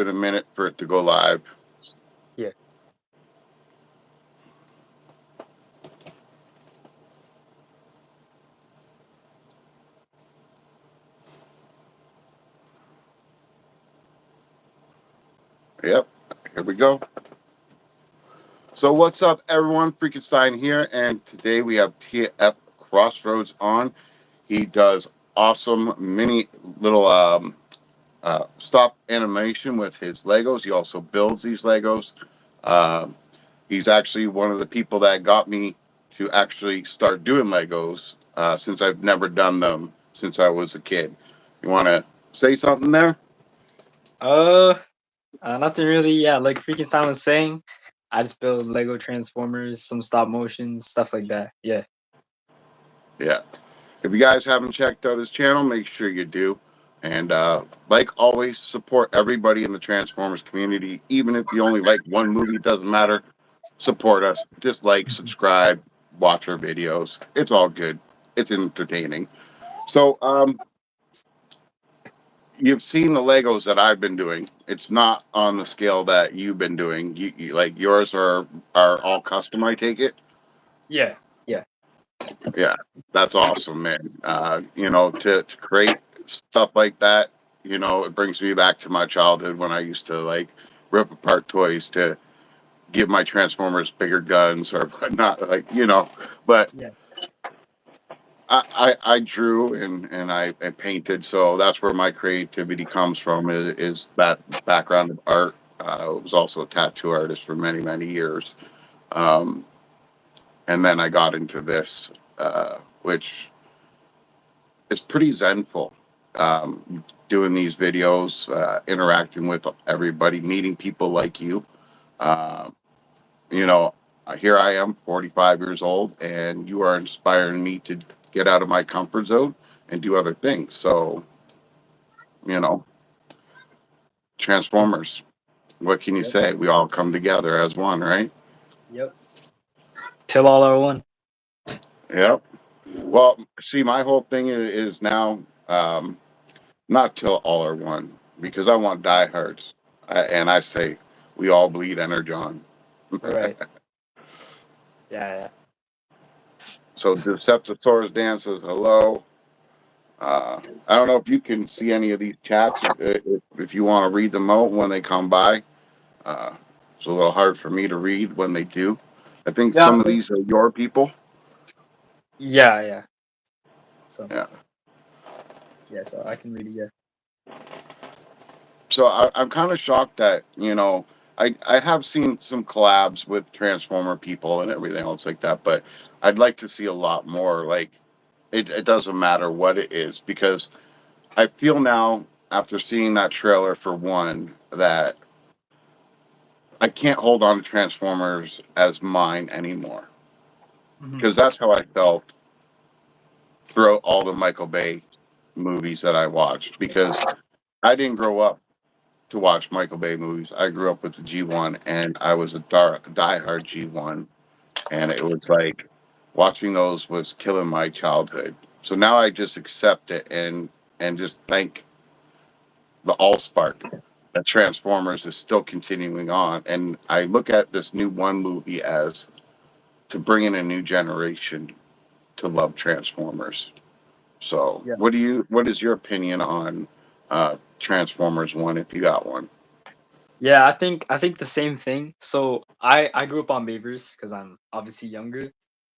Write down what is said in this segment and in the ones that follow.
it a minute for it to go live. Yeah. Yep. Here we go. So what's up, everyone? Freakenstein here, and today we have TF Crossroads on. He does awesome mini little stop animation with his Legos. He also builds these Legos. Um, he's actually one of the people that got me to actually start doing Legos since I've never done them since I was a kid. You want to say something there? Uh, Nothing really. Yeah, like Freakenstein was saying, I just build Lego Transformers, some stop motion stuff like that. Yeah. Yeah. If you guys haven't checked out his channel, make sure you do. And like always, support everybody in the Transformers community. Even if you only like one movie, it doesn't matter. Support us. Just like, Mhm. subscribe, watch our videos. It's all good. It's entertaining. So, you've seen the Legos that I've been doing. It's not on the scale that you've been doing. Like yours are all custom. I take it. Yeah. Yeah. Yeah, that's awesome, man. To create stuff like that, it brings me back to my childhood when I used to like rip apart toys to give my Transformers bigger guns or whatnot. But Yeah. I drew and I painted, so that's where my creativity comes from. Is that background of art? I was also a tattoo artist for many years, um, and then I got into this, which it's pretty zenful. Doing these videos, interacting with everybody, meeting people like you. Uh, you know, Here I am, 45 years old, and you are inspiring me to get out of my comfort zone and do other things. So, you know, Transformers. What can you Yep. say? We all come together as one, right? Yep. Till all are one. Yep. Well, see, my whole thing is now not till all are one because I want diehards, and I say we all bleed Energon. Right. Yeah. Yeah. So Deceptosaurus Dan says hello. I don't know if you can see any of these chats. If you want to read them out when they come by, uh, it's a little hard for me to read when they do. I think Yeah. some of these are your people. Yeah. Yeah. So Yeah. yeah. So I can read it. Yeah. So I'm kind of shocked that I have seen some collabs with Transformer people and everything else like that, but I'd like to see a lot more. Like it doesn't matter what it is because I feel now after seeing that trailer for one that I can't hold on to Transformers as mine anymore Hmm. because that's how I felt throughout all the Michael Bay movies that I watched because I didn't grow up to watch Michael Bay movies. I grew up with the G1 and I was a diehard G1 and it was like watching those was killing my childhood. So now I just accept it and just thank the Allspark that Transformers is still continuing on. And I look at this new one movie as to bring in a new generation to love Transformers. So, Yeah. what is your opinion on Transformers One? If you got one, Yeah. I think the same thing. So I grew up on Bayverse because I'm obviously younger,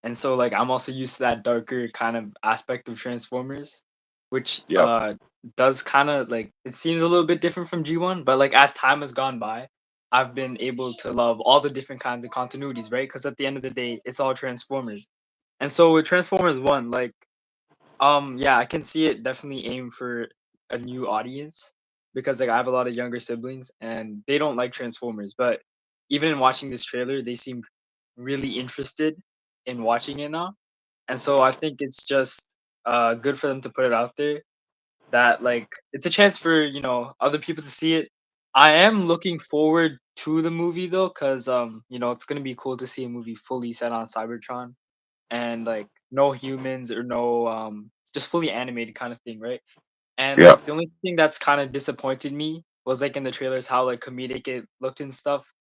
and so like I'm also used to that darker kind of aspect of Transformers, which yep, does kind of like it seems a little bit different from G1, but like as time has gone by, I've been able to love all the different kinds of continuities, right? Because at the end of the day, it's all Transformers. And so with Transformers 1, like yeah, I can see it definitely aim for a new audience because like I have a lot of younger siblings and they don't like Transformers, but even in watching this trailer, they seem really interested in watching it now. And so I think it's just good for them to put it out there that like it's a chance for, other people to see it. I am looking forward to the movie though cuz it's going to be cool to see a movie fully set on Cybertron and like no humans or no just fully animated kind of thing, right? And yep, like the only thing that's kind of disappointed me was like in the trailers how like comedic it looked and stuff.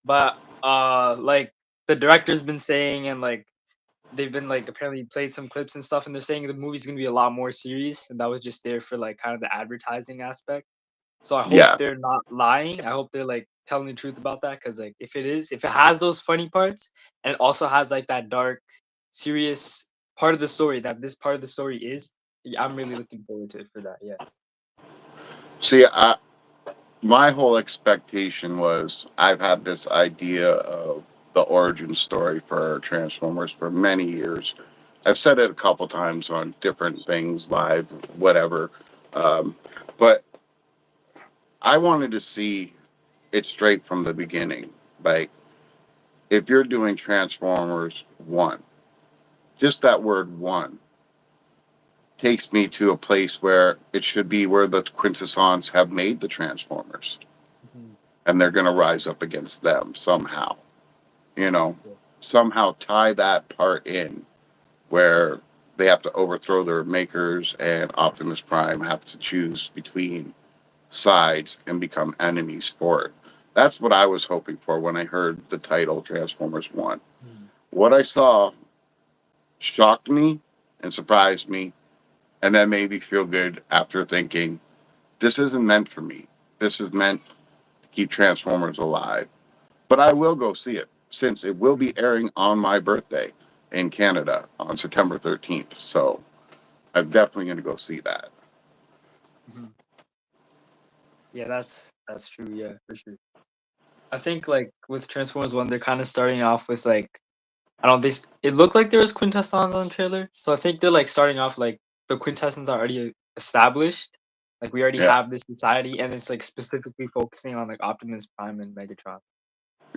But like the director's been saying and like they've been like apparently played some clips and stuff and they're saying the movie's gonna be a lot more serious and that was just there for like kind of the advertising aspect. So I hope Yeah. they're not lying. I hope they're like telling the truth about that because like if it has those funny parts and it also has like that dark, serious part of the story that this part of the story is, yeah, I'm really looking forward to it for that. Yeah. See, my whole expectation was I've had this idea of the origin story for Transformers for many years. I've said it a couple times on different things, live, whatever. Um, but I wanted to see it straight from the beginning. Like, if you're doing Transformers 1, just that word 1 takes me to a place where it should be where the quintessons have made the Transformers Mhm. and they're going to rise up against them somehow. You know, Yeah. somehow tie that part in where they have to overthrow their makers and Optimus Prime have to choose between sides and become enemies for it. That's what I was hoping for when I heard the title Transformers 1. Mhm. What I saw shocked me and surprised me, and then made me feel good after thinking, this isn't meant for me. This is meant to keep Transformers alive. But I will go see it since it will be Mhm. airing on my birthday in Canada on September 13th. So I'm definitely going to go see that. Mhm. Yeah, that's true. Yeah, for sure. I think like with Transformers One, they're kind of starting off with like I don't. It looked like there was quintessence on the trailer, so I think they're like starting off like the quintessence are already established. Like we already Yeah, have this society, and it's like specifically focusing on like Optimus Prime and Megatron.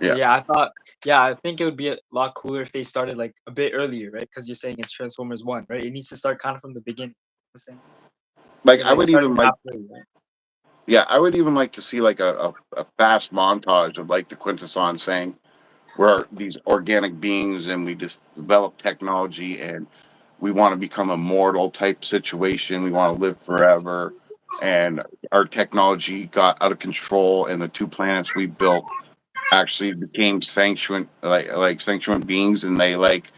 So yeah. yeah, yeah, I think it would be a lot cooler if they started like a bit earlier, right? Because you're saying it's Transformers One, right? It needs to start kind of from the beginning. I'm saying Like so I like would even starting like, halfway, right? yeah, I would even like to see like a fast montage of like the quintessons saying we're these organic beings and we just develop technology and we want to become immortal type situation. We want to live forever. And our technology got out of control and the two planets we built actually became sanctuant like sanctuant beings and they like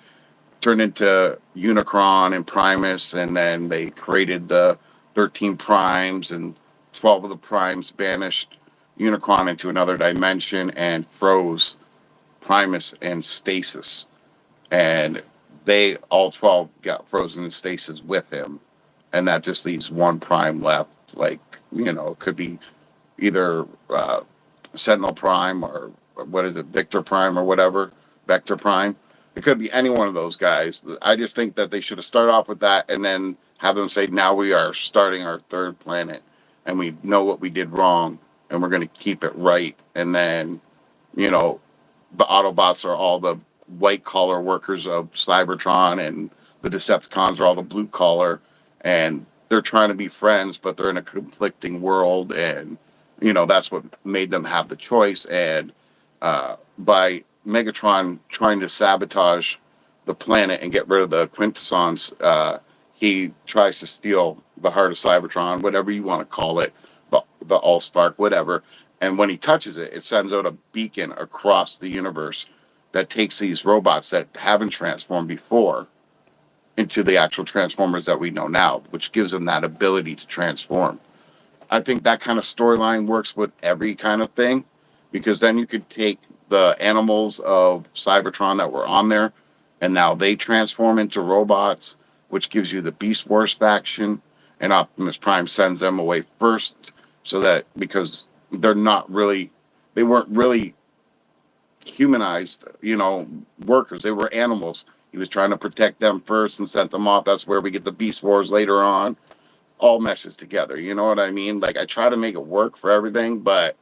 turned into Unicron and Primus and then they created the 13 primes and 12 of the primes banished Unicron into another dimension and froze Primus and Stasis and they all 12 got frozen in stasis with him and that just leaves one prime left like it could be either Sentinel Prime or what is it, Victor Prime or whatever, Vector Prime. It could be any one of those guys. I just think that they should have started off with that and then have them say, now we are starting our third planet and we know what we did wrong and we're going to keep it right. And then, you know, the Autobots are all the white collar workers of Cybertron and the Decepticons are all the blue collar and they're trying to be friends, but they're in a conflicting world and that's what made them have the choice. And by Megatron trying to sabotage the planet and get rid of the quintessons, he tries to steal the heart of Cybertron, whatever you want to call it, the Allspark, whatever. And when he touches it, it sends out a beacon across the universe that takes these robots that haven't transformed before into the actual Transformers that we know now, which gives them that ability to transform. I think that kind of storyline works with every kind of thing because then you could take the animals of Cybertron that were on there and now they transform into robots, which gives you the Beast Wars faction. And Optimus Prime sends them away first so that because they're not really, they weren't really humanized, workers. They were animals. He was trying to protect them first and sent them off. That's where we get the Beast Wars later on all meshes together. You know what I mean? Like I try to make it work for everything, but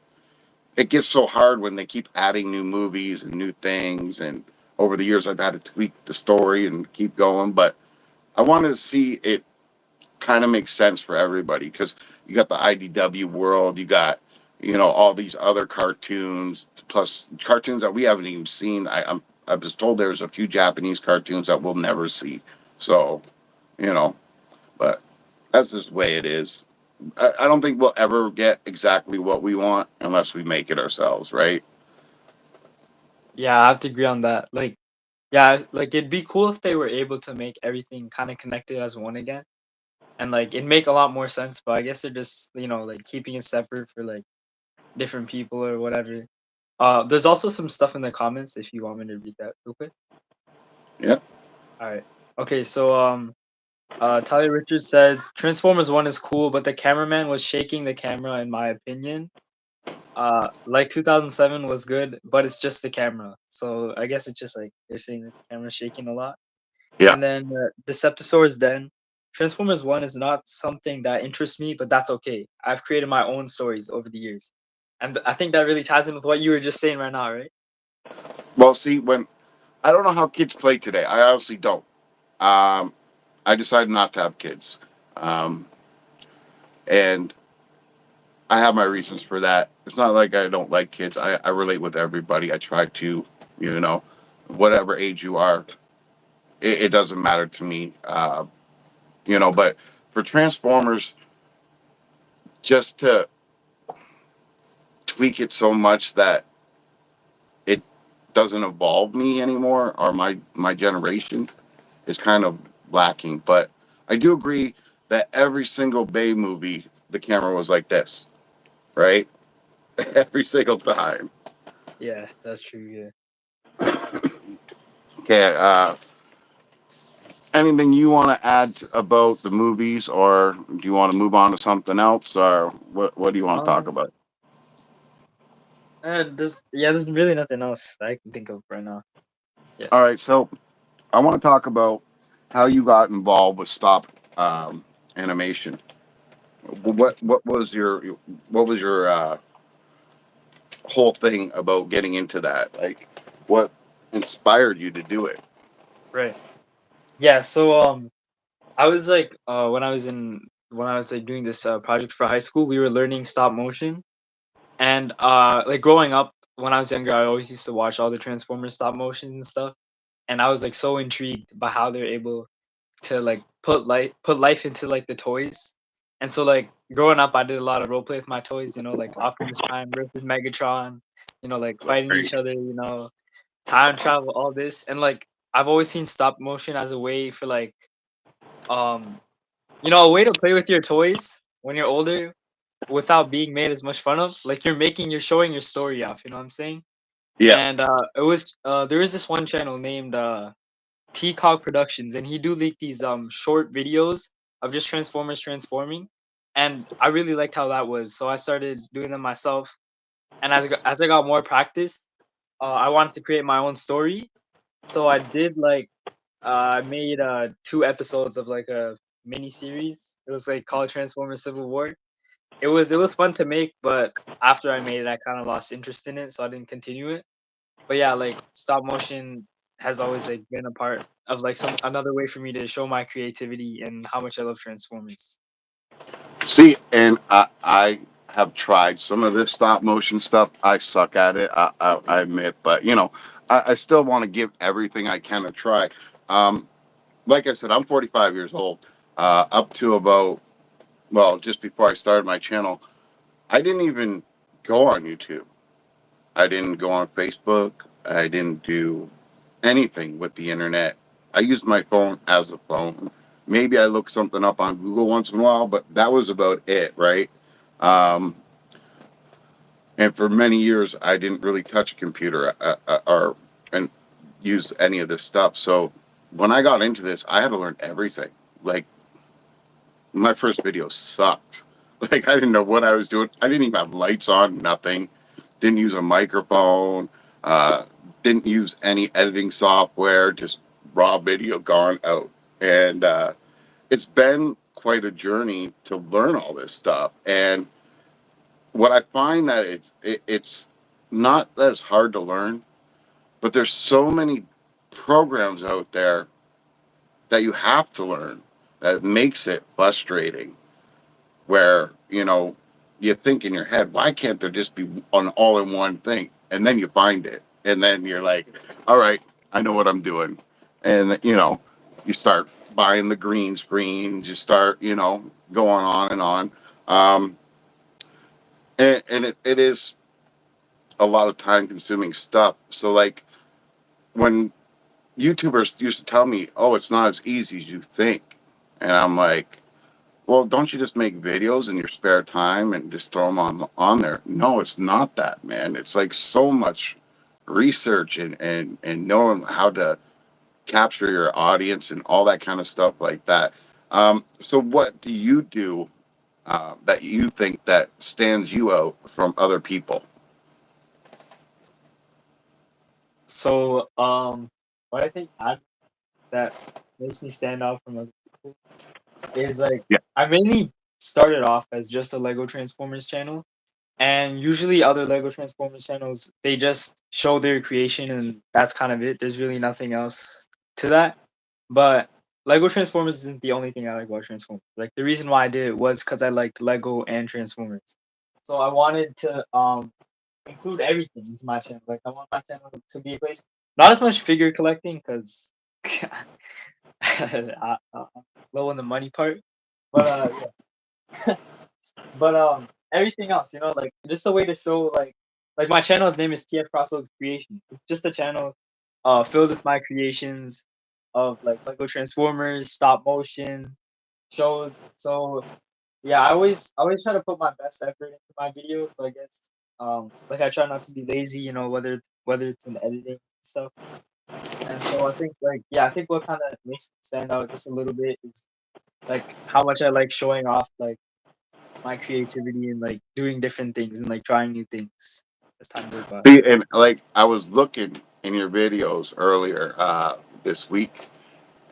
it gets so hard when they keep adding new movies and new things. And over the years, I've had to tweak the story and keep going. But I wanted to see it kind of make sense for everybody because you got the IDW world, you got all these other cartoons, plus cartoons that we haven't even seen. I was told there's a few Japanese cartoons that we'll never see. So you know, but that's just the way it is. I don't think we'll ever get exactly what we want unless we make it ourselves, right? Yeah, I have to agree on that. Like, yeah, like it'd be cool if they were able to make everything kind of connected as one again, and like it'd make a lot more sense. But I guess they're just like keeping it separate for like different people or whatever. There's also some stuff in the comments if you want me to read that real quick. Yeah. All right. Okay, so Tyler Richards said Transformers One is cool, but the cameraman was shaking the camera in my opinion. Like 2007 was good, but it's just the camera. So I guess it's just like they're saying that the camera's shaking a lot. Yeah. And then Deceptosaurus Den. Transformers 1 is not something that interests me, but that's okay. I've created my own stories over the years. And I think that really ties in with what you were just saying right now, right? Well, see, when I don't know how kids play today. I honestly don't. Um, I decided not to have kids, um, and I have my reasons for that. It's not like I don't like kids. I relate with everybody. I try to, you know, whatever age you are, it doesn't matter to me. But for Transformers, just to tweak it so much that it doesn't evolve me anymore or my generation is kind of lacking. But I do agree that every single Bay movie, the camera was like this, right? Every single time. Yeah, that's true. Yeah. Okay. Anything you want to add about the movies, or do you want to move on to something else, or what do you want to talk Um, about? there's really nothing else that I can think of right now. Yeah. All right. So I want to talk about how you got involved with stop animation. What was your whole thing about getting into that? Like, what inspired you to do it? Right. Yeah. So I was like when I was like doing this project for high school, we were learning stop motion. And like growing up when I was younger, I always used to watch all the Transformers stop motions and stuff. And I was like so intrigued by how they're able to like put life into like the toys. And so like growing up, I did a lot of role play with my toys. Like Optimus Prime versus Megatron. Like fighting each Right. other. Time travel, all this, and like I've always seen stop motion as a way for like um a way to play with your toys when you're older without being made as much fun of. Like you're showing your story off. You know what I'm saying? Yeah. And there is this one channel named T-Cog Productions, and he do leak these short videos of just Transformers transforming, and I really liked how that was. So I started doing them myself, and as I got more practice, I wanted to create my own story. So I did like I made 2 episodes of like a mini series. It was like called Transformers Civil War. It was fun to make, but after I made it, I kind of lost interest in it, so I didn't continue it. But yeah, like stop motion has always like been a part of like some another way for me to show my creativity and how much I love Transformers. See, and I have tried some of this stop motion stuff. I suck at it. I admit, but I still want to give everything I can a try. Um, like I said, I'm 45 years old. Up to about, well, just before I started my channel, I didn't even go on YouTube. I didn't go on Facebook. I didn't do anything with the internet. I used my phone as a phone. Maybe I looked something up on Google once in a while, but that was about it, right? Um, and for many years, I didn't really touch a computer or and use any of this stuff. So when I got into this, I had to learn everything. Like my first video sucked. Like I didn't know what I was doing. I didn't even have lights on. Nothing. Didn't use a microphone. Uh, didn't use any editing software. Just raw video gone out. And it's been quite a journey to learn all this stuff. And what I find that it's not as hard to learn, but there's so many programs out there that you have to learn that makes it frustrating where you think in your head, why can't there just be an all-in-one thing? And then you find it, and then you're like, all right, I know what I'm doing. And you start buying the green screens, you start going on and on. Um, and it is a lot of time consuming stuff. So like when YouTubers used to tell me, "Oh, it's not as easy as you think," and I'm like, "Well, don't you just make videos in your spare time and just throw them on there?" No, it's not that, man. It's like so much research and knowing how to capture your audience and all that kind of stuff like that. So, what do you do that you think that stands you out from other people? So, what I think that makes me stand out from other people is like Yeah. I mainly started off as just a Lego Transformers channel, and usually other Lego Transformers channels they just show their creation and that's kind of it. There's really nothing else to that. But Lego Transformers isn't the only thing I like about Transformers. Like the reason why I did it was because I liked Lego and Transformers. So I wanted to include everything into my channel. Like I want my channel to be a place not as much figure collecting because I'm low on the money part, but yeah. But everything else, like just a way to show like my channel's name is TF Crossroads Creation. It's just a channel filled with my creations of like Lego Transformers, stop motion shows. So yeah, I always try to put my best effort into my videos. So I guess like I try not to be lazy, whether it's in editing and stuff. And so I think like yeah, I think what kind of makes me stand out just a little bit is like how much I like showing off like my creativity and like doing different things and like trying new things as time goes by. See, and like I was looking in your videos earlier this week,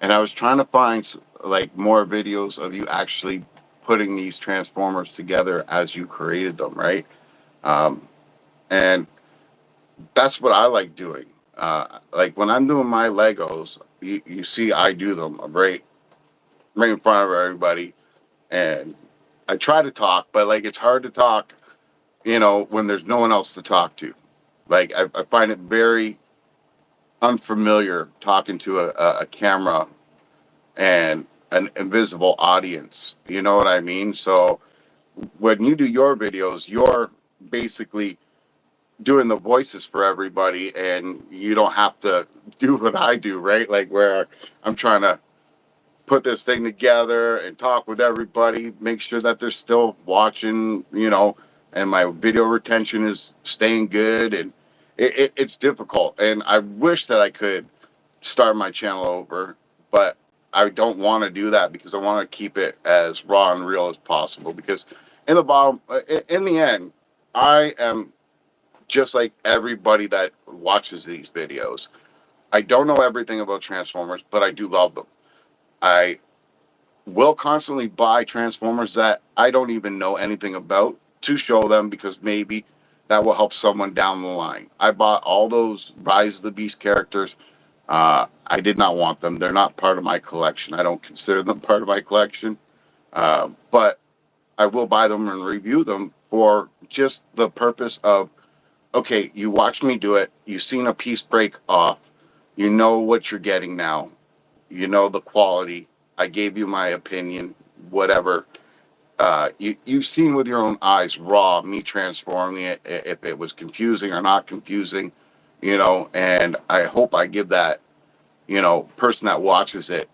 and I was trying to find like more videos of you actually putting these transformers together as you created them, right? Um, and that's what I like doing. Like when I'm doing my Legos, you see I do them right in front of everybody, and I try to talk, but like it's hard to talk, when there's no one else to talk to. Like I find it very unfamiliar talking to a camera and an invisible audience. You know what I mean? So when you do your videos, you're basically doing the voices for everybody, and you don't have to do what I do, right? Like where I'm trying to put this thing together and talk with everybody, make sure that they're still watching, and my video retention is staying good. And it's difficult. And I wish that I could start my channel over, but I don't want to do that because I want to keep it as raw and real as possible. Because in the end, I am just like everybody that watches these videos. I don't know everything about Transformers, but I do love them. I will constantly buy Transformers that I don't even know anything about to show them because maybe that will help someone down the line. I bought all those Rise of the Beast characters. I did not want them. They're not part of my collection. I don't consider them part of my collection. But I will buy them and review them for just the purpose of okay, you watched me do it. You've seen a piece break off. You know what you're getting now. You know the quality. I gave you my opinion, whatever. You've seen with your own eyes, raw, me transforming it, if it was confusing or not confusing, and I hope I give that, person that watches it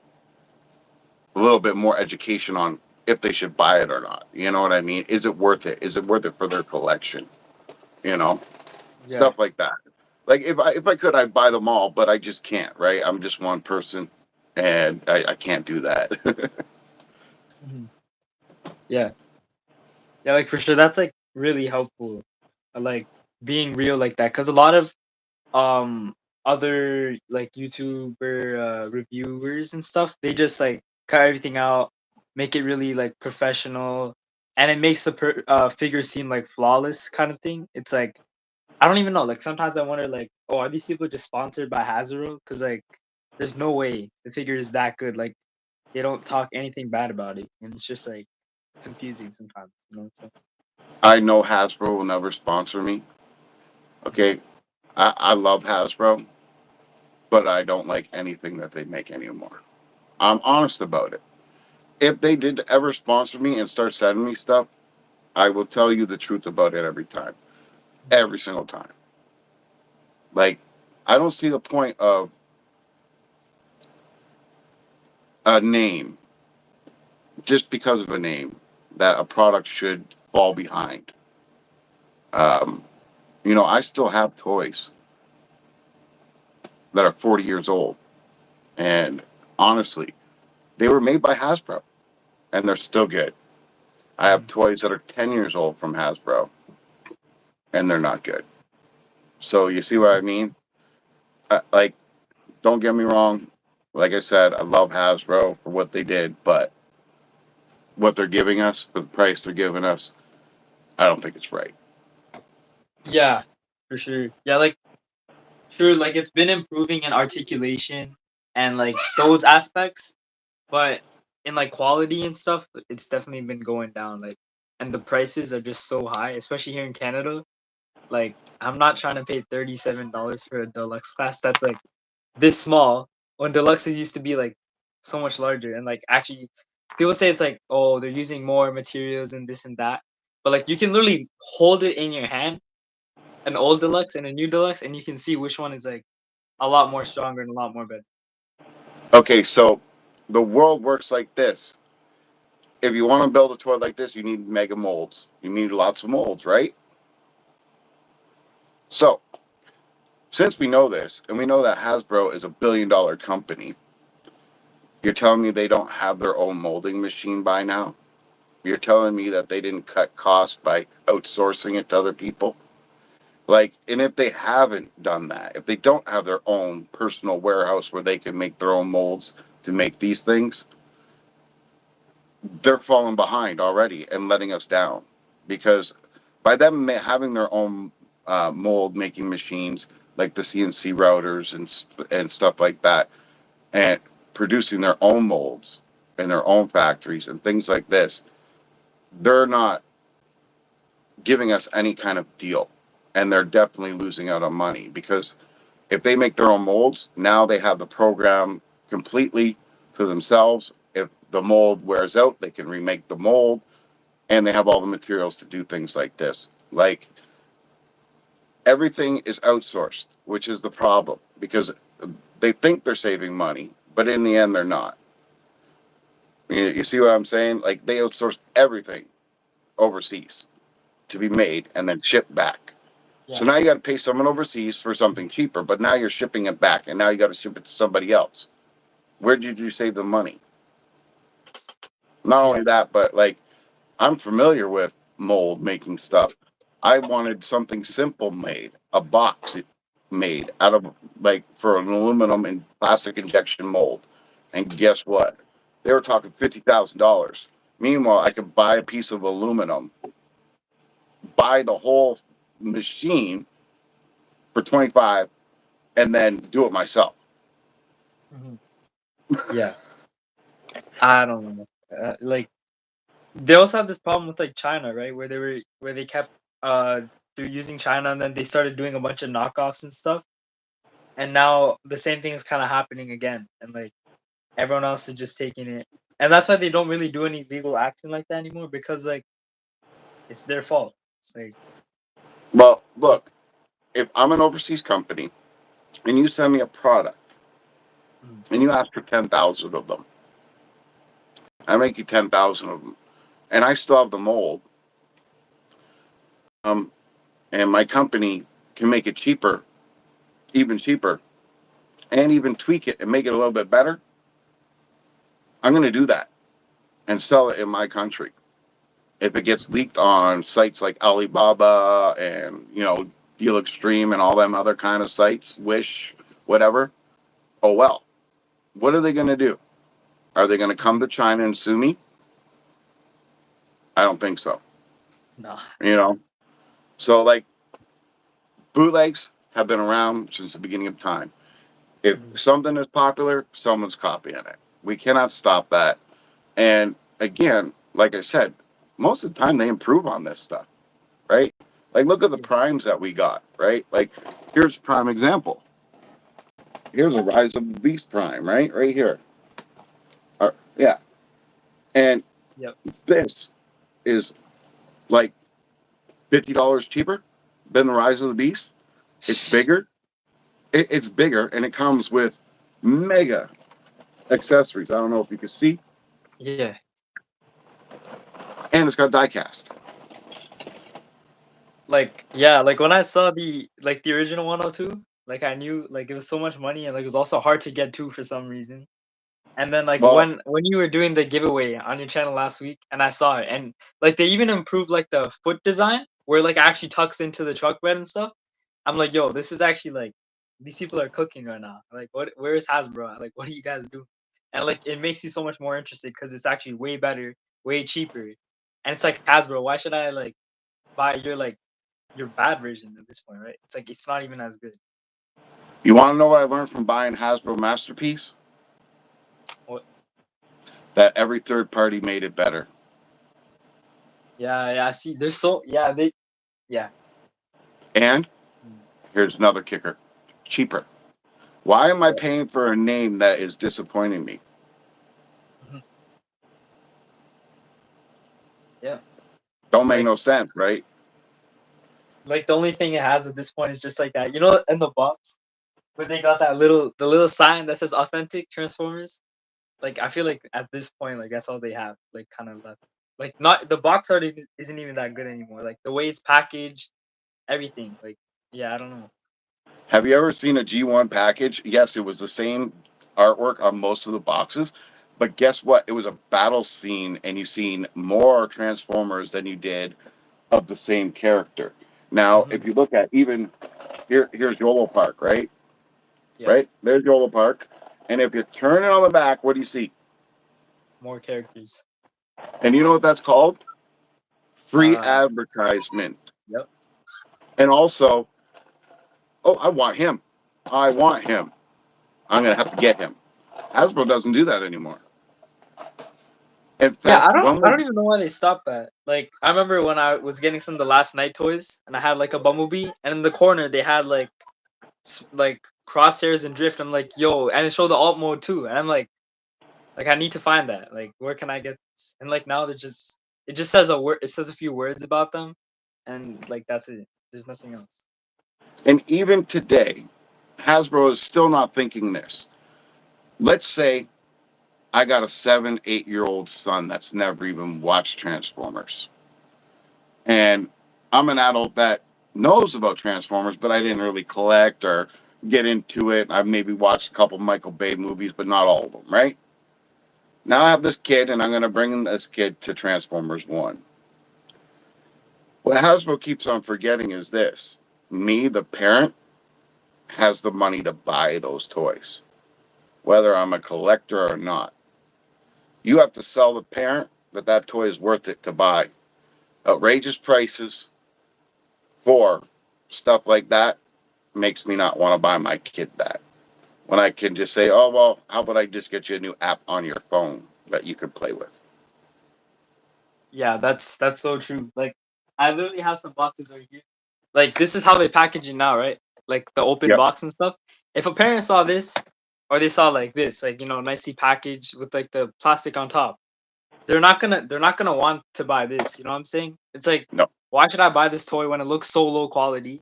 a little bit more education on if they should buy it or not. You know what I mean? Is it worth it? Is it worth it for their collection? You know? Yeah. Stuff like that. Like if I could, I'd buy them all, but I just can't. Right? I'm just one person, and I can't do that. Mhm. Yeah. Yeah, like for sure that's like really helpful. Like being real like that cuz a lot of um other like YouTuber reviewers and stuff, they just like cut everything out, make it really like professional and it makes the figure seem like flawless kind of thing. It's like I don't even know. Like sometimes I wonder, like, oh, are these people just sponsored by Hasbro? Because like, there's no way the figure is that good. Like, they don't talk anything bad about it, and it's just like confusing sometimes. You know what I'm I know Hasbro will never sponsor me. saying? Okay, I love Hasbro, but I don't like anything that they make anymore. I'm honest about it. If they did ever sponsor me and start sending me stuff, I will tell you the truth about it every time, every single time. Like, I don't see the point of a name just because of a name that a product should fall behind. Um, I still have toys that are 40 years old, and honestly, they were made by Hasbro, and they're still good. I have Mhm. toys that are 10 years old from Hasbro, and they're not good. So you see what I mean? Like, don't get me wrong. Like I said, I love Hasbro for what they did, but what they're giving us, the price they're giving us, I don't think it's right. Yeah, for sure. Yeah, like sure, like it's been improving in articulation and like those aspects, but in like quality and stuff, it's definitely been going down. Like, and the prices are just so high, especially here in Canada. Like, I'm not trying to pay $37 for a deluxe class that's like this small when deluxes used to be like so much larger. And like actually, people say it's like, oh, they're using more materials and this and that, but like you can literally hold it in your hand, an old deluxe and a new deluxe, and you can see which one is like a lot more stronger and a lot more better. Okay, so the world works like this. If you want to build a toy like this, you need mega molds. You need lots of molds, right? So, since we know this, and we know that Hasbro is a billion-dollar company, you're telling me they don't have their own molding machine by now? You're telling me that they didn't cut costs by outsourcing it to other people? Like, and if they haven't done that, if they don't have their own personal warehouse where they can make their own molds to make these things, they're falling behind already and letting us down. Because by them having their own mold making machines like the CNC routers and stuff like that, and producing their own molds in their own factories and things like this, they're not giving us any kind of deal, and they're definitely losing out on money because if they make their own molds, now they have the program completely to themselves. If the mold wears out, they can remake the mold, and they have all the materials to do things like this. Like, everything is outsourced, which is the problem because they think they're saving money, but in the end, they're not. You see what I'm saying? Like, they outsourced everything overseas to be made and then shipped back. So Yeah, now you got to pay someone overseas for something cheaper, but now you're shipping it back, and now you got to ship it to somebody else. Where did you save the money? Not yeah, only that, but like, I'm familiar with mold making stuff. I wanted something simple made, a box made out of, like, for an aluminum and plastic injection mold. And guess what? They were talking $50,000. Meanwhile, I could buy a piece of aluminum, buy the whole machine for 25, and then do it myself. mhm, yeah. I don't know. Like they also have this problem with like China, right? Where they kept they're using China and then they started doing a bunch of knockoffs and stuff. And now the same thing is kind of happening again. And like everyone else is just taking it. And that's why they don't really do any legal action like that anymore because like it's their fault. It's like Well, look, if I'm an overseas company and you send me a product mm, and you ask for 10,000 of them, I make you 10,000 of them, and I still have the mold, um, and my company can make it cheaper, even cheaper, and even tweak it and make it a little bit better, I'm going to do that and sell it in my country. If it gets leaked on sites like Alibaba and, Deal Extreme and all them other kind of sites, Wish, whatever, oh well. What are they going to do? Are they going to come mhm, to China and sue me? I don't think so. no. You know, so like, bootlegs have been around since the beginning of time. If Mhm, something is popular, someone's copying it. We cannot stop that. And again, like I said, most of the time they improve on this stuff, right? Like, look at the yeah, primes that we got, right? Like, here's a prime example. Here's a Rise of the Beast prime, right? Right here. Yeah. And yep. this is like $50 cheaper than the Rise of the Beast. It's bigger. It's bigger, and it comes with mega accessories. I don't know if you can see, Yeah. and it's got diecast. Like yeah, like when I saw the original 102, like I knew like it was so much money and like it was also hard to get to for some reason. And then like Well, when you were doing the giveaway on your channel last week and I saw it and like they even improved like the foot design where like actually tucks into the truck bed and stuff. I'm like, yo, this is actually like these people are cooking right now. Like where is Hasbro at? Like what do you guys do? And like it makes you so much more interested because it's actually way better, way cheaper. And it's like Hasbro, why should I like buy your bad version at this point, right? It's like it's not even as good. you want to know what I learned from buying Hasbro Masterpiece? What? That every third party made it better. Yeah, yeah. See, there's so yeah they yeah. And Mm, here's another kicker: cheaper. Why am I yeah. paying for a name that is disappointing me? Mhm. Yeah. Don't make Like no sense, right? like the only thing it has at this point is just like that. You know, in the box where they got that little sign that says authentic Transformers. Like I feel like at this point, like that's all they have, like kind of left. Like not the box art isn't even that good anymore. Like the way it's packaged, everything. Like yeah, I don't know. Have you ever seen a G1 package? Yes, it was the same artwork on most of the boxes, but guess what? It was a battle scene, and you seen more Transformers than you did of the same character. Now, Hmm. if you look at even here's Yolopark, right? Yeah, Right there's Yolopark, and if you turn it on the back, what do you see? more characters. And you know what that's called? Free Uh, advertisement. yep. And also, oh, I want him. I want him. I'm gonna have to get him. Hasbro doesn't do that anymore. In Yeah, fact, one I was don't even know why they stopped that. Like I remember when I was getting some of the last night toys and I had like a Bumblebee and in the corner they had like like crosshairs and drift. I'm like, yo, and it showed the alt mode too. And I'm like I need to find that. Like where can I get this? And like now they're just it just says a word it says a few words about them and like that's it. There's nothing else. and even today, Hasbro is still not thinking this. Let's say I got a 7, 8 year old son that's never even watched Transformers. And I'm an adult that knows about Transformers, but I didn't really collect or get into it. I've maybe watched a couple Michael Bay movies, but not all of them, right? Now I have this kid, and I'm going to bring this kid to Transformers 1. What Hasbro keeps on forgetting is this: me, the parent, has the money to buy those toys, whether I'm a collector or not. You have to sell the parent that that toy is worth it to buy. Outrageous prices for stuff like that makes me not want to buy my kid that. When I can just say, oh, well, how about I just get you a new app on your phone that you can play with? Yeah, that's so true. Like I literally have some boxes right here. Like this is how they package it now, right? Like the open Yep. box and stuff. If a parent saw this or they saw like this, like you know, nicely packaged with like the plastic on top, they're not gonna want to buy this. You know what I'm saying? It's like No. why should I buy this toy when it looks so low quality?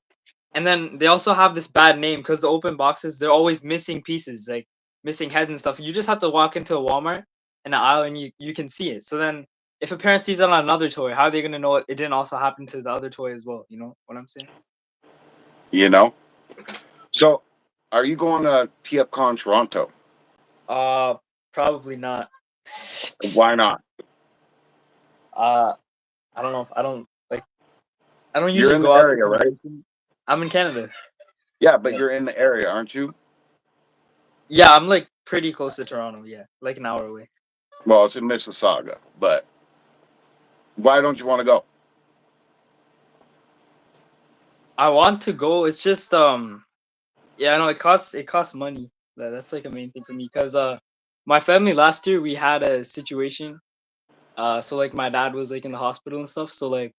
And then they also have this bad name because the open boxes they're always missing pieces, like missing heads and stuff. You just have to walk into a Walmart in the aisle and you can see it. So then if a parent sees it on another toy, how are they gonna know it didn't also happen to the other toy as well? You know what I'm saying? You know? So, are you going to TFCon Toronto? Uh, Probably not. Why not? Uh, I don't know if I don't like. I don't You're usually in the go out to area, right? conventions. I'm in Canada. Yeah, but Yeah, you're in the area, aren't you? yeah, I'm like pretty close to Toronto. Yeah, like an hour away. Well, it's in Mississauga, but why don't you want to go? I want to go. It's just yeah, I know it costs money. That's like a main thing for me because my family last year we had a situation. So like my dad was like in the hospital and stuff. So like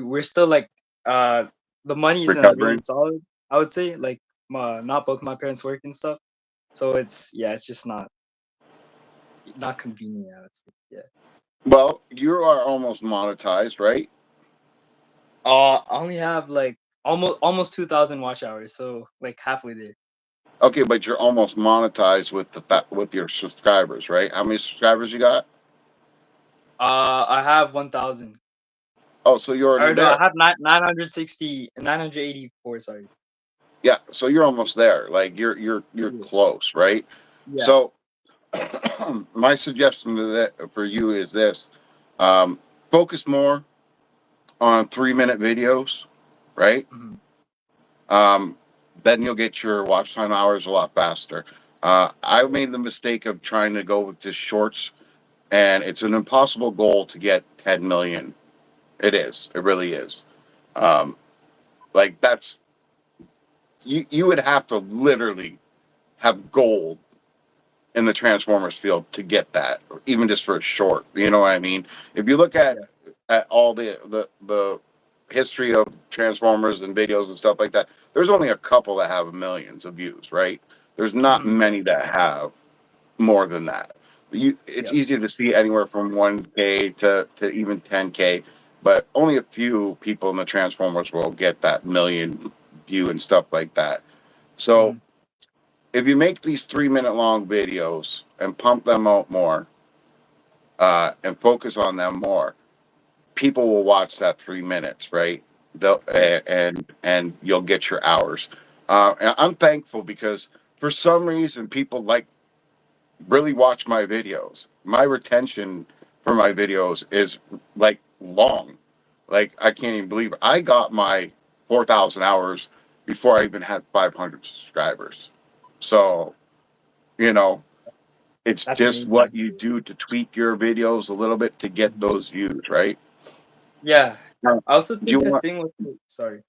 we're still like uh the money isn't really Recovering? solid. I would say like not both my parents work and stuff. So it's yeah, it's just not convenient. I would say yeah. Well, you are almost monetized, right? I only have like almost 2,000 watch hours, so like halfway there. Okay, but you're almost monetized with with your subscribers, right? How many subscribers you got? I have 1,000. Oh, so you're already Or no, I there. have 984. Sorry. Yeah, so you're almost there. Like you're Yeah. close, right? Yeah. So my suggestion to that for you is this: um, focus more on 3 minute videos, right? Mhm. Um, then you'll get your watch time hours a lot faster. I Yeah. made the mistake of trying to go with just shorts, and it's an impossible goal to get 10 million. It is. It really is. Um, like that's you would have to literally have gold in the Transformers field to get that, even just for a short. You know what I mean? If you look Yeah. at all the history of Transformers and videos and stuff like that, there's only a couple that have millions of views, right? There's not Mhm. many that have more than that. It's Yeah. easy to see anywhere from 1K to even 10K, but only a few people in the Transformers world get that million view and stuff like that. So Mhm. if you make these 3 minute long videos and pump them out more and focus on them more, people will watch that 3 minutes, right? They'll, Yeah. and you'll get your hours. And I'm thankful because for some reason people like really watch my videos. My retention for my videos is like long. Like I can't even believe it. I got my 4,000 hours before I even had 500 subscribers. So, you know, it's That's just amazing. what you do to tweak your videos a little bit to get Mhm. those views, right? Yeah. Now, I also do you think the want? thing with sorry.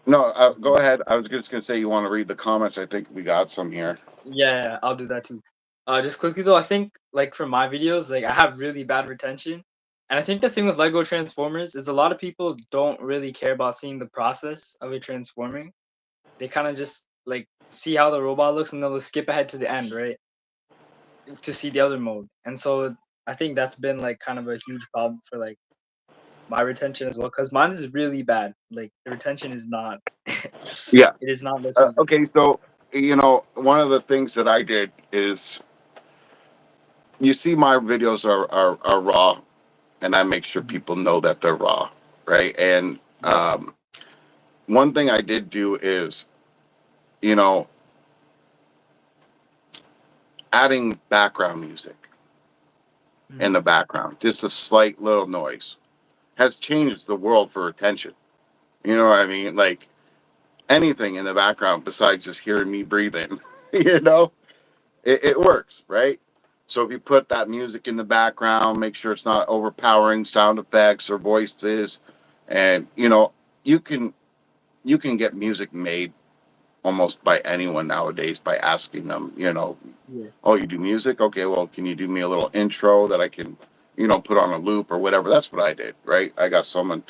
No, Okay. go ahead. I was just going to say you want to read the comments. I think we got some here. Yeah, I'll do that too. Just quickly though, I think like for my videos, like I have really bad retention, and I think the thing with Lego Transformers is a lot of people don't really care about seeing the process of it transforming. They kind of just like see how the robot looks and they'll skip ahead to the end, right? To see the other mode. And so I think that's been like kind of a huge problem for like my retention as well, because mine is really bad. Like the retention is not, it Yeah. is not looking good. Okay. So, one of the things that I did is you see my videos are raw, and I make sure Mhm. people know that they're raw, right? And Yeah. one thing I did do is, you know, adding background music in Mhm. the background, just a slight little noise, has changed the world for attention. You know what I mean? Like anything in the background besides just hearing me breathing, you know, it works, right? So if you put that music in the background, make sure it's not overpowering sound effects or voices, and you can you can get music made almost by anyone nowadays by asking them, Yeah. oh, you do music? Okay, well, can you do me a little intro that I can, put on a loop or whatever? That's what I did, right? I got someone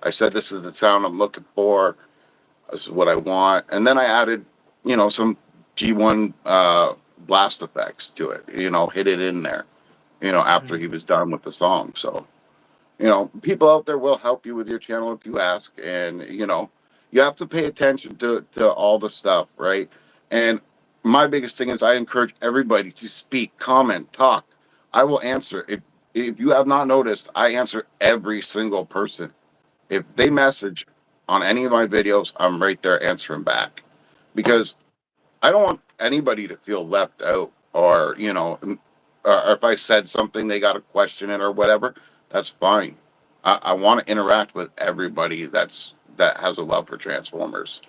I said, this is the sound I'm looking for. This is what I want. And then I added, some G1 blast effects to it, hit it in there, after Mhm. he was done with the song. So, people out there will help you with your channel if you ask. And, you have to pay attention to all the stuff, right? And my biggest thing is I encourage everybody to speak, comment, talk. I will answer. If you have not noticed, I answer every single person. If they Mhm. message on any of my videos, I'm right there answering back because I don't want anybody to feel left out or, or if I said something, they got to question it or whatever. That's fine. I want to interact with everybody that has a love for Transformers.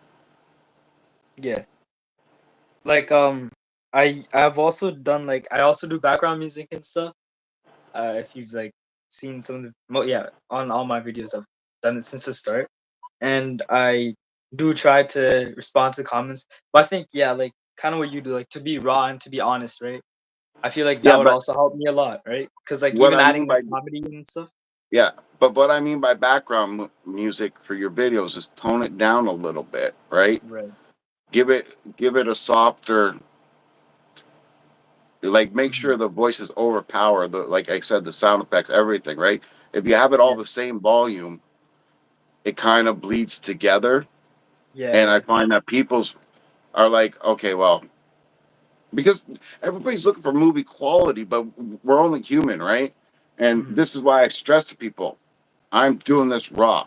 Yeah. Like I've also done like I also do background music and stuff. If you've like seen some of the yeah, on all my videos I've done it since the start. And I do try to respond to comments. But I think yeah, like kind of what you do, like to be raw and to be honest, right? I feel like that Yeah, would but also help me a lot, right? Because like what even I mean adding the by comedy and stuff. yeah, but what I mean by background music for your videos is tone it down a little bit, right? Right. Give it a softer Like, make Mhm. sure the voices overpower the, like I said, the sound effects, everything, right? If you have it all Yeah. the same volume, it kind of bleeds together. And I Yeah. find that people's are like, okay, well, because everybody's looking for movie quality, but we're only human, right? And Mhm. this is why I stress to people, I'm doing this raw,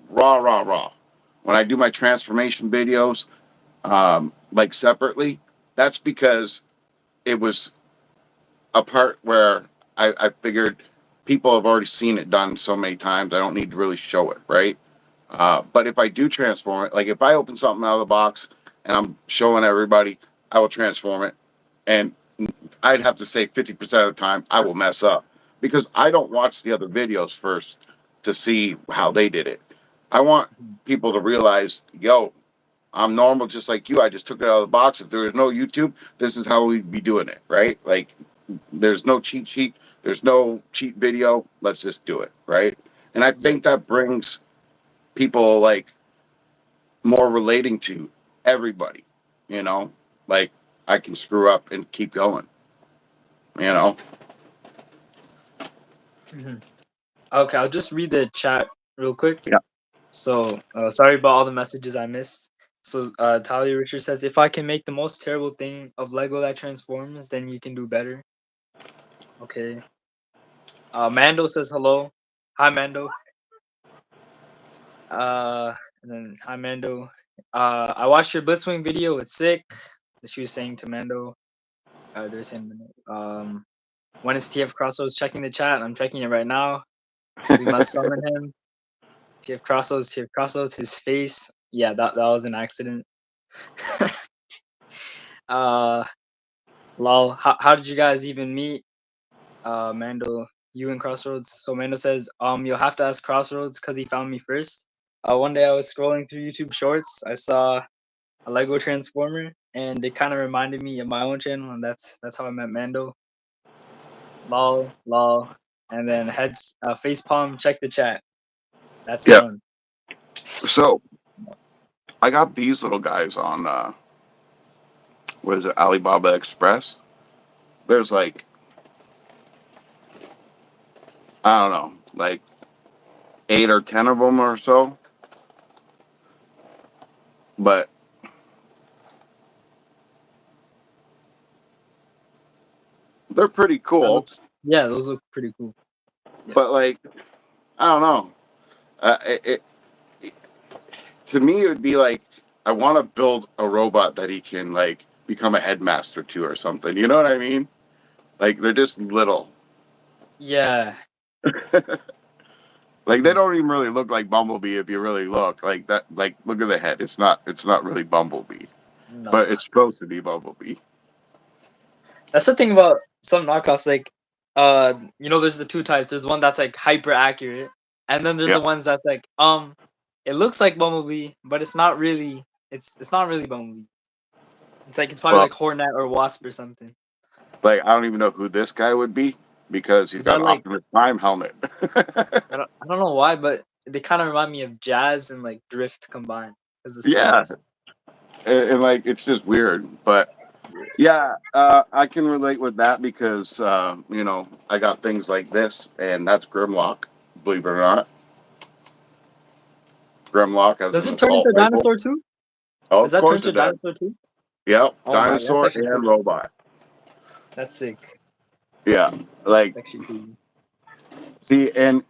raw, raw, raw. When I do my transformation videos, like separately, that's because it was a part where I figured people have already seen it done so many times. I don't need to really show it, right? But if I do transform it, like if I open something out of the box and I'm showing everybody, I will transform it. And I'd have to say 50% of the time I will mess up because I don't watch the other videos first to see how they did it. I want Mhm. people to realize, yo, I'm normal just like you. I just took it out of the box. If there was no YouTube, this is how we'd be doing it, right? Like, there's no cheat sheet, there's no cheat video. Let's just do it, right? And I Yep. think that brings people like more relating to everybody, you know, like I can screw up and keep going, you know. Mhm. Okay, I'll just read the chat real quick. Yeah. So, sorry about all the messages I missed. So, Talia Richard says, if I can make the most terrible thing of Lego that transforms, then you can do better. Okay. Mando says hello. Hi, Mando. And then hi, Mando. I watched your Blitzwing video. It's sick. She was saying to Mando. They're saying, when is TF Crossroads checking the chat? I'm checking it right now. We must summon him. TF Crossroads, his face. Yeah, that was an accident. uh, lol. How did you guys even meet? Mando, you and Crossroads. So Mando says, you'll have to ask Crossroads because he found me first. One day I was scrolling through YouTube Shorts. I saw a Lego Transformer, and it kind of reminded me of my own channel, and that's how I met Mando. Lol, lol, and then heads face palm. Check the chat. That's Yeah. fun. So I got these little guys on what is it, Alibaba Express. There's like, I don't know, like 8 or 10 of them or so. But they're pretty That cool. looks Yeah, those look pretty cool. But like, I don't know. It to me it would be like I want to build a robot that he can like become a headmaster to or something. You know what I mean? Like they're just little. Yeah. Like they Mhm. don't even really look like Bumblebee if you really look. Like that like look at the head. It's not really Bumblebee. No. But it's supposed to be Bumblebee. That's the thing about some knockoffs, like, there's the 2 types. There's one that's, like, hyper accurate, and then there's Yeah. the ones that's like, it looks like Bumblebee, but it's not really Bumblebee. It's like it's probably Well, like Hornet or Wasp or something. like I don't even know who this guy would be because he's Is got that an like Optimus Prime helmet. I don't know why, but they kinda remind me of Jazz and, like, Drift combined as the Yeah. skins. And like it's just weird. But Weird. yeah, I can relate with that because I got things like this, and that's Grimlock. Believe it or not, Grimlock as Does an it turn assault into a rifle. dinosaur too? Oh, Does of that turn course into a it does. dinosaur too? Yep, Oh my, that's dinosaur actually and pretty robot. that's sick. Yeah, like That's actually cool. see, and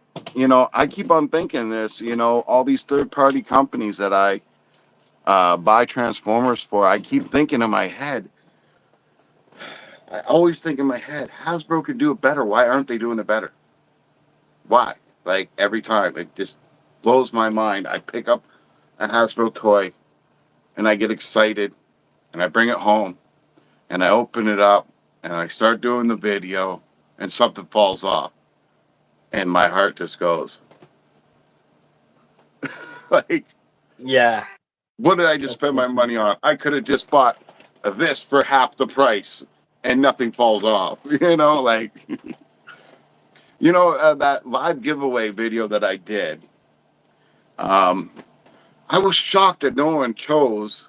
I keep on thinking this. All these third-party companies that I buy Transformers for, I keep thinking in my head. I always think in my head, Hasbro could do it better. Why aren't they doing it better? Why? Like every time, it just blows my mind. I pick up a Hasbro toy and I get excited and I bring it home and I open it up and I start doing the video and something falls off and my heart just goes like, Yeah. what did I just That's spend so my cool. money on? I could have just bought this for half the price and nothing falls off. Like that live giveaway video that I did. Um, I was shocked that no one chose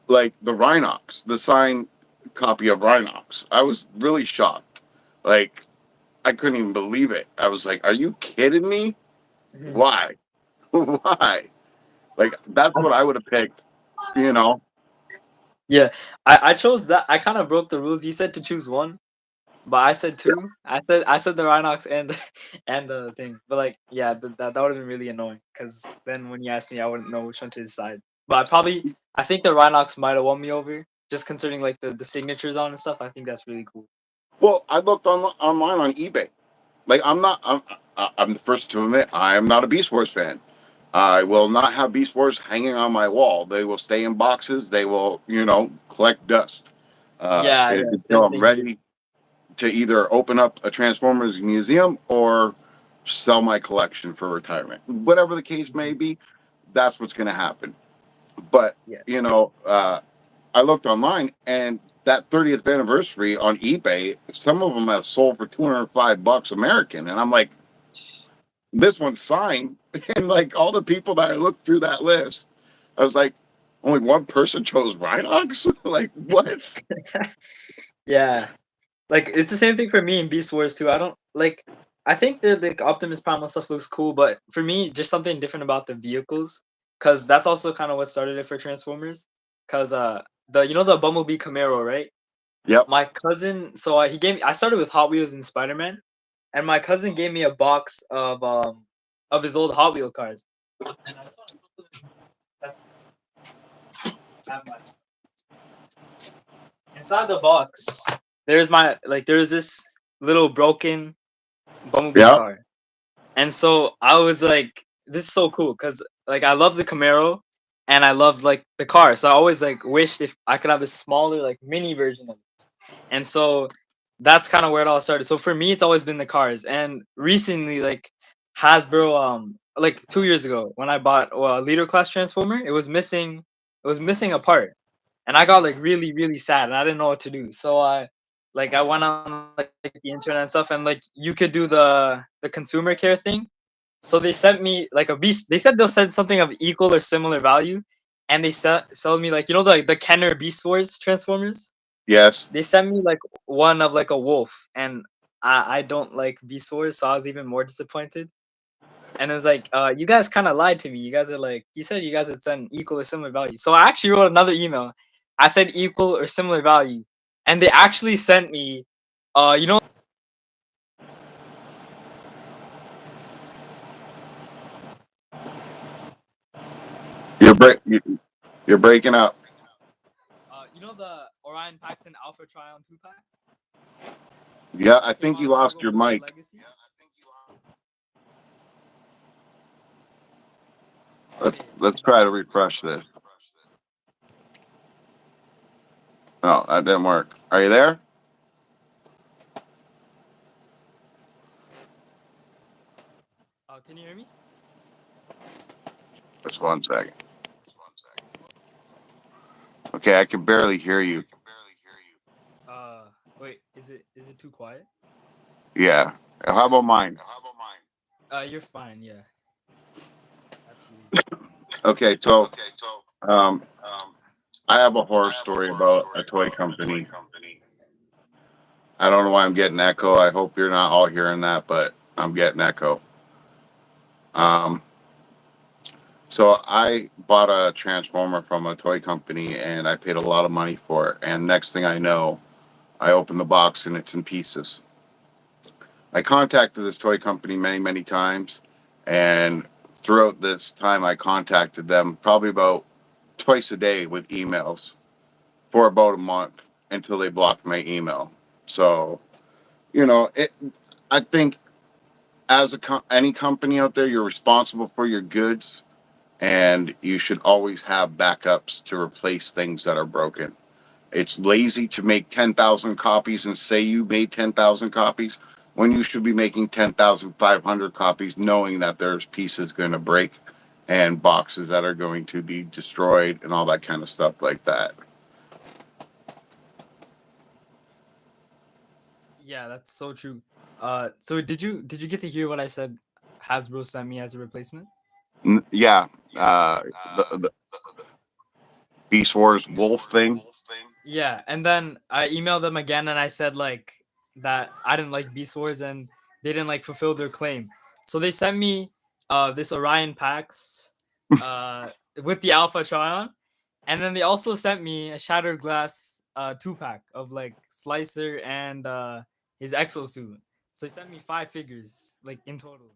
like the Rhinox, the sign copy of Rhinox. I was really shocked. Like, I couldn't even believe it. I was like, "Are you kidding me? Mhm. Why? Why?" Like, that's what I would have picked. You know? Yeah, I chose that. I kind of broke the rules. You said to choose one, but I said Yeah. two. I said the Rhinox and and the thing. But like, yeah, that would have been really annoying because then when you asked me, I wouldn't know which one to decide. But I think the Rhinox might have won me over just considering like the signatures on and stuff. I think that's really cool. Well, I looked online on eBay. Like, I'm the first to admit I am not a Beast Wars fan. I will not have Beast Wars hanging on my wall. They will stay in boxes. They will, collect dust Yeah, yeah, until same I'm thing here. ready to either open up a Transformers museum or sell my collection for retirement. Whatever the case may Mhm. be, that's what's going to happen. But, Yeah. I looked online and that 30th anniversary on eBay, some of them have sold for $205 American. And I'm like, this one's signed. And like all the people that I looked through that list, I was like, only one person chose Rhinox? Like, what? Yeah. Like it's the same thing for me in Beast Wars too. I don't like. I think the Optimus Prime and stuff looks cool, but for me, just something different about the vehicles, because that's also kind of what started it for Transformers. Because the the Bumblebee Camaro, right? Yep. My cousin, so he gave me. I started with Hot Wheels and Spider Man, and my cousin gave me a box of his old Hot Wheel cars. And I just want to put this. That's have my inside the box. There's this little broken Bumblebee Yep. car. And so I was like, this is so cool because like I love the Camaro and I loved like the car. So I always like wished if I could have a smaller like mini version of it. And so that's kind of where it all started. So for me, it's always been the cars. And recently, like Hasbro, like 2 years ago when I bought a leader class transformer, it was missing a part, and I got like really really sad, and I didn't know what to do. So I went on like the internet and stuff, and like you could do the consumer care thing. So they sent me like a beast. They said they'll send something of equal or similar value, and they sell me like the Kenner Beast Wars transformers. Yes. They sent me like one of like a wolf, and I don't like Beast Wars, so I was even more disappointed. And it was like, you guys kind of lied to me. You guys are like, you said you guys would send equal or similar value. So I actually wrote another email. I said equal or similar value, and they actually sent me, you know, You're break. You're breaking up. the Orion Paxton Alpha Trion 2 pack Yeah, I came think on you the lost logo your for like mic. Legacy. Let's try to refresh this. Oh, that didn't work. Are you there? Can you hear me? Just one second. Okay, I can barely hear you. Wait, is it too quiet? Yeah. How about mine? You're fine. Yeah, that's weird. Okay, so um, I have a horror story about a toy company. I don't know why I'm getting echo. I hope you're not all hearing that, but I'm getting echo. Um, so I bought a transformer from a toy company and I paid a lot of money for it. And next thing I know, I open the box and it's in pieces. I contacted this toy company many, many times, and throughout this time, I contacted them probably about twice a day with emails for about a month until they blocked my email. So, it. I think as any company out there, you're responsible for your goods, and you should always have backups to replace things that are broken. It's lazy to make 10,000 copies and say you made 10,000 copies when you should be making 10,500 copies, knowing that there's pieces going to break and boxes that are going to be destroyed and all that kind of stuff like that. Yeah, that's so true. So did you get to hear what I said? Hasbro sent me as a replacement. Yeah, the Beast Wars Wolf thing. Yeah, and then I emailed them again and I said like that I didn't like Beast Wars and they didn't like fulfill their claim. So they sent me this Orion packs uh with the Alpha Tryon, and then they also sent me a Shattered Glass 2 pack of like Slicer and his exosuit. So they sent me 5 figures like in total.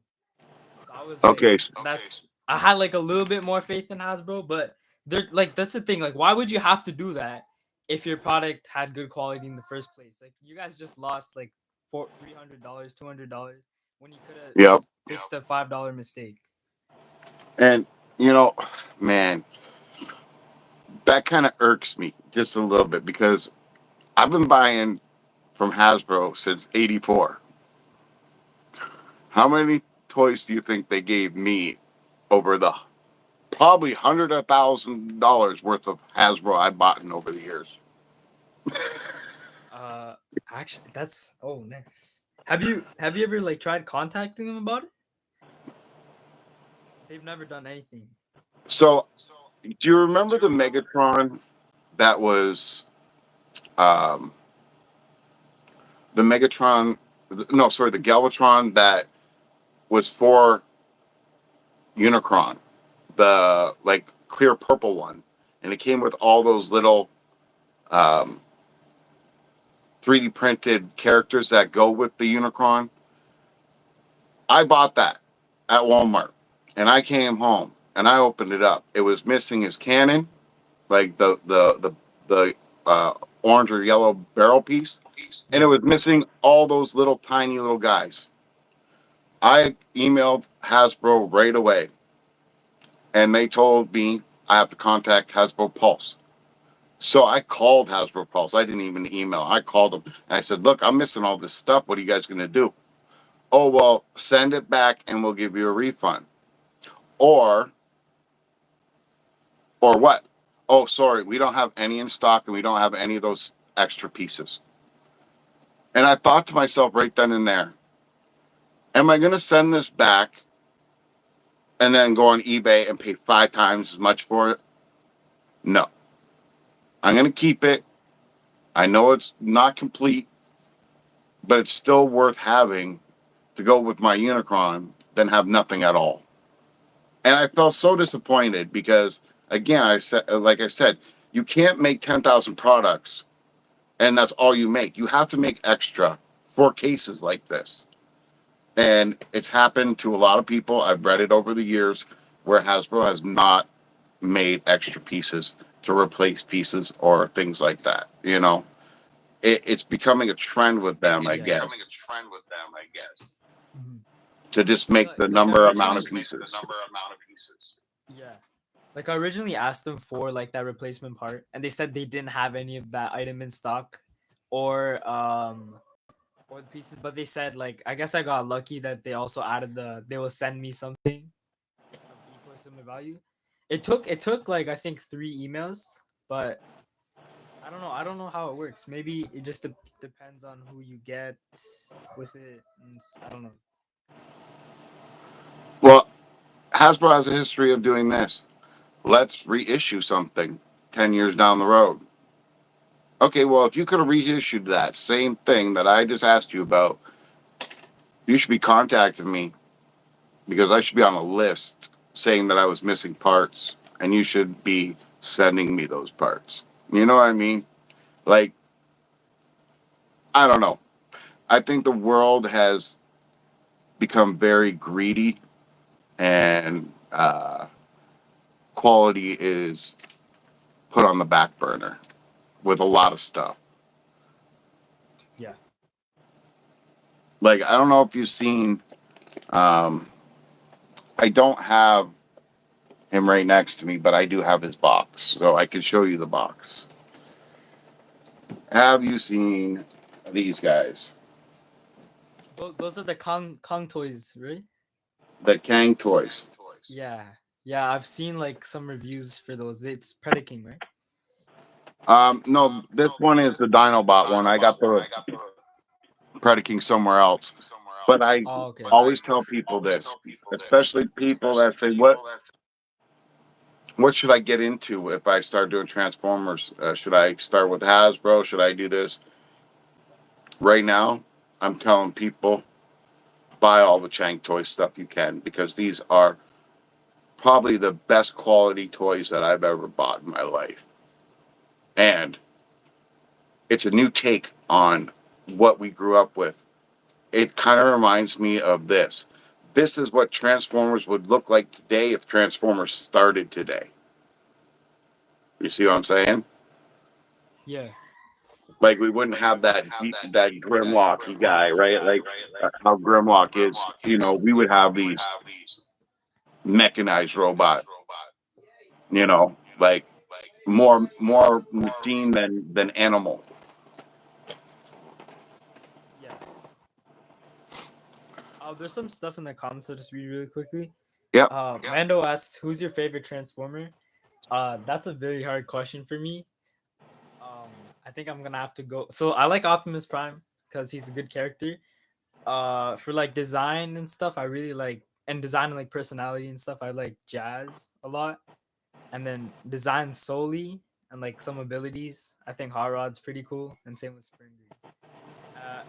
So I was like, Okay. that's I had like a little bit more faith in Hasbro, but they're like that's the thing. Like, why would you have to do that if your product had good quality in the first place? Like, you guys just lost like $300, $200 when you could have Yep. just fixed a $5 mistake. And you know, man, that kind of irks me just a little bit because I've been buying from Hasbro since '84. How many toys do you think they gave me over the probably $100,000 worth of Hasbro I bought in over the years? Uh, actually, that's oh nice. Have you ever like tried contacting them about it? They've never done anything. So, do you remember the Megatron that was um, the Megatron? No, sorry, the Galvatron that was for Unicron, the like clear purple one, and it came with all those little um, 3D printed characters that go with the Unicron. I bought that at Walmart, and I came home and I opened it up. It was missing his cannon, like the orange or yellow barrel piece, and it Yeah. was missing all those little tiny little guys. I emailed Hasbro right away, and they told me I have to contact Hasbro Pulse. So I called Hasbro Pulse. I didn't even email. I called them and I said, "Look, I'm missing all this stuff. What are you guys going to do?" "Oh well, send it back and we'll give you a refund." Or what? "Oh, sorry, we don't have any in stock and we don't have any of those extra pieces." And I thought to myself right then and there, am I going to send this back and then go on eBay and pay 5 times as much for it? No. I'm going to keep it. I know it's not complete, but it's still worth having to go with my Unicron than have nothing at all. And I felt so disappointed because, again, I said, like I said, you can't make 10,000 products and that's all you make. You have to make extra for cases like this. And it's happened to a lot of people. I've read it over the years where Hasbro has not made extra pieces to replace pieces or things like that. It's becoming a trend with them, I Yeah. guess, Mhm. to just make the Like number amount of originally, pieces. yeah. Like I originally asked them for like that replacement part, and they said they didn't have any of that item in stock, or or the pieces. But they said like I guess I got lucky that they also added they will send me something of equal or similar value. It took like I think 3 emails, but I don't know how it works. Maybe it just depends on who you get with it. I don't know. Well, Hasbro has a history of doing this. Let's reissue something 10 years down the road. Okay, well, if you could have reissued that same thing that I just asked you about, you should be contacting me because I should be on a list saying that I was missing parts and you should be sending me those parts. You know what I mean? Like, I don't know. I think the world has become very greedy and quality is put on the back burner with a lot of stuff. Yeah. Like, I don't know if you've seen, um, I don't have him right next to me, but I do have his box, so I can show you the box. Have you seen these guys? Those are the Kong toys, right? The Kang toys. Yeah. Yeah, I've seen like some reviews for those. It's Predaking, right? No, this one is the Dinobot one. I got the Predaking somewhere else. But I Oh, okay. always tell people this, especially people that say, what should I get into if I start doing Transformers? Should I start with Hasbro? Should I do this? Right now, I'm telling people buy all the Chang Toy stuff you can because these are probably the best quality toys that I've ever bought in my life. And it's a new take on what we grew up with. It kind of reminds me of this. This is what Transformers would look like today if Transformers started today. You see what I'm saying? Yeah. Like we wouldn't have that Grimlocky guy, right? Like how Grimlock is. We would have these mechanized robot. Like more machine than animal. Yeah. There's some stuff in the comments I'll just read really quickly. Yep. Mando asks, "Who's your favorite Transformer?" That's a very hard question for me. I think I'm gonna have to go. So I like Optimus Prime because he's a good character. For like design and stuff, I really like and design and like personality and stuff. I like Jazz a lot, and then design solely and like some abilities. I think Hot Rod's pretty cool, and same with Springer.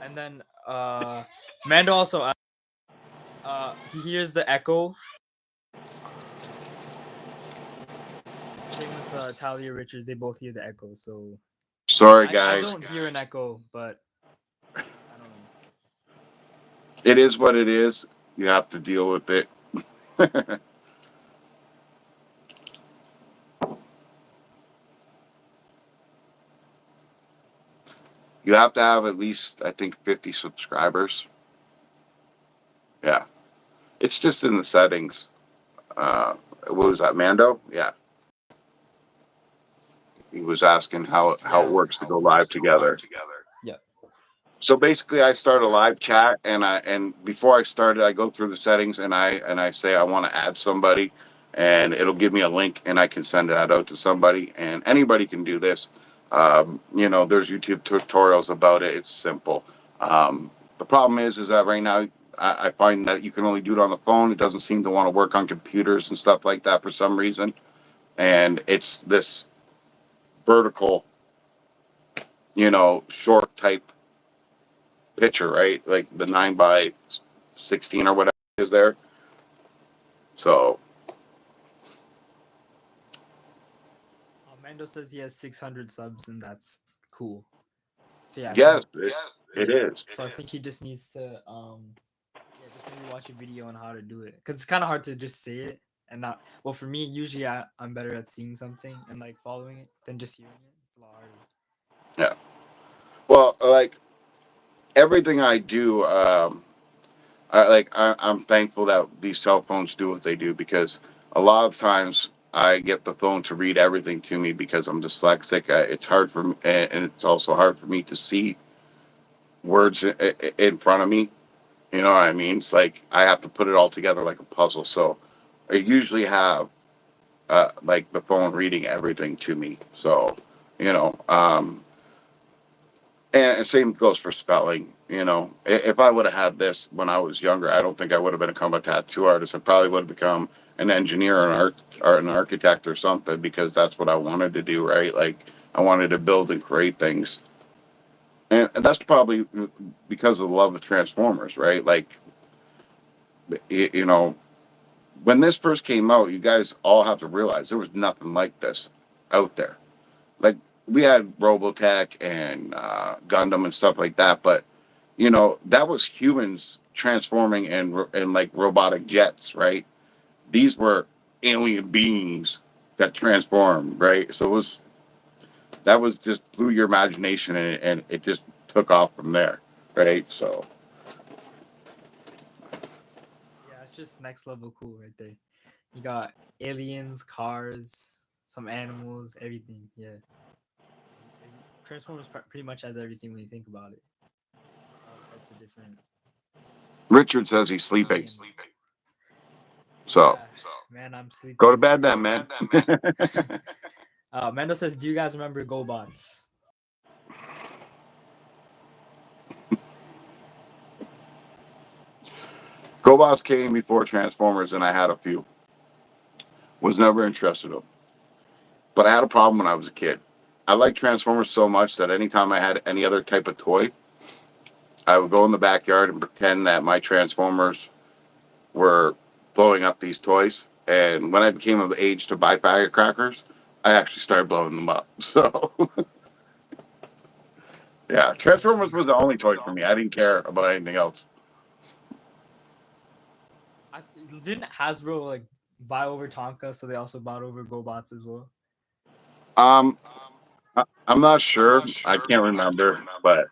And then Mando also he hears the echo. Same with Talia Richards. They both hear the echo. So Sorry, I guys. don't hear an echo, but I don't know. It is what it is. You have to deal with it. You have to have at least, I think, 50 subscribers. Yeah. It's just in the settings. What was that, Mando? Yeah. He was asking how it Yeah. works to go live together. Yeah. So basically, I start a live chat, and before I started, I go through the settings and I say I want to add somebody, and it'll give me a link, and I can send that out to somebody, and anybody can do this. There's YouTube tutorials about it. It's simple. The problem is that right now I find that you can only do it on the phone. It doesn't seem to want to work on computers and stuff like that for some reason, and it's this vertical, short type picture, right? Like the 9 by 16 or whatever is there. So Mando says he has 600 subs, and that's cool. So yeah, I think yes, it yeah. is. So I think he just needs to yeah, just maybe watch a video on how to do it because it's kind of hard to just say it and not. Well, for me, usually I'm better at seeing something and like following it than just hearing it. It's a lot harder. Yeah. Well, like everything I do, I'm thankful that these cell phones do what they do because a lot of times I get the phone to read everything to me because I'm dyslexic. It's hard for me, and it's also hard for me to see words in front of me. You know what I mean? It's like I have to put it all together like a puzzle. So I usually have like the phone reading everything to me. So, you know, um, and same goes for spelling. If I would have had this when I was younger, I don't think I would have become a tattoo artist. I probably would have become an engineer, or an architect or something because that's what I wanted to do, right? Like I wanted to build and create things, and that's probably because of the love of Transformers, right? Like, you know, when this first came out, you guys all have to realize there was nothing like this out there. Like we had Robotech and Gundam and stuff like that, but that was humans transforming in like robotic jets, right? These were alien beings that transformed, right? So that was just blew your imagination, and it just took off from there, right? So Yeah, it's just next level cool right there. You got aliens, cars, some animals, everything. Yeah, Transformers pretty much has everything when you think about it. All types of different Richard says he's sleeping, alien. so Yeah, man, I'm go to sleepy. bed then, man. Mando says, "Do you guys remember GoBots?" GoBots came before Transformers, and I had a few. Was never interested in them. But I had a problem when I was a kid. I liked Transformers so much that anytime I had any other type of toy, I would go in the backyard and pretend that my Transformers were blowing up these toys. And when I became of age to buy firecrackers, I actually started blowing them up. So, yeah, That's Transformers actually. was the only toy for me. I didn't care about anything else. Didn't Hasbro like buy over Tonka, so they also bought over GoBots as well? Um, I'm not sure. I can't remember, but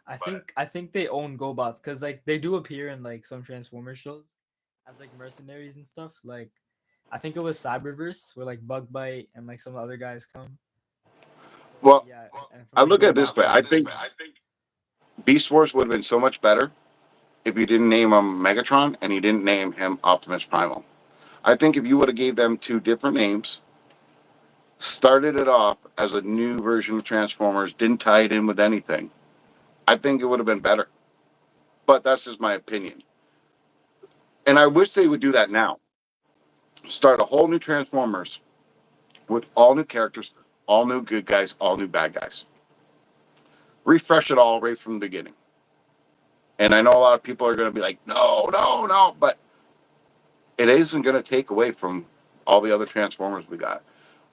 I think they own GoBots because like they do appear in like some Transformers shows as like mercenaries and stuff. Like I think it was Cyberverse where like Bugbite and like some other guys come. So well, yeah, and from I like look at it this GoBots way. they I appear. think Beast Wars would have been so much better if you didn't name him Megatron and you didn't name him Optimus Primal. I think if you would have gave them two different names, started it off as a new version of Transformers, didn't tie it in with anything, I think it would have been better. But that's just my opinion. And I wish they would do that now. Start a whole new Transformers with all new characters, all new good guys, all new bad guys. Refresh it all right from the beginning. And I know a lot of people are going to be like, no, no, no. But it isn't going to take away from all the other Transformers we got.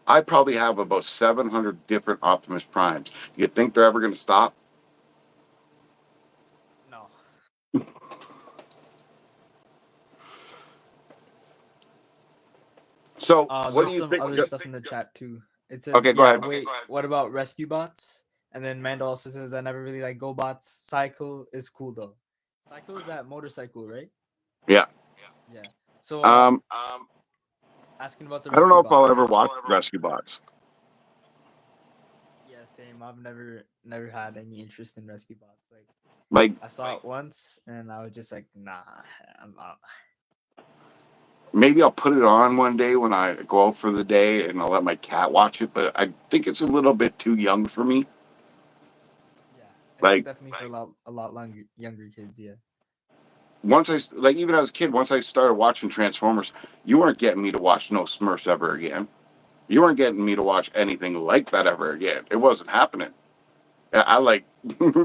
I probably have about 700 different Optimus Primes. You think they're ever going to stop? No. So, what There's do you some think? other stuff in the chat too. It Okay, says, go yeah, ahead. wait, what about rescue bots? And then Mando also says, I never really like GoBots. Cycle is cool though. Cycle is that motorcycle, right? Yeah. Yeah. So Um, asking about the I don't rescue know if I'll bots, ever right? watch Rescue Bots. Yeah, same. I've never had any interest in rescue bots. Like Like, I saw it once and I was just like, nah, I'm out. maybe I'll put it on one day when I go out for the day and I'll let my cat watch it, but I think it's a little bit too young for me. Yeah, it's Like, definitely for a lot younger kids. Yeah. like, even as a kid, once I started watching Transformers, you weren't getting me to watch no Smurfs ever again. You weren't getting me to watch anything like that ever again. It wasn't happening. I like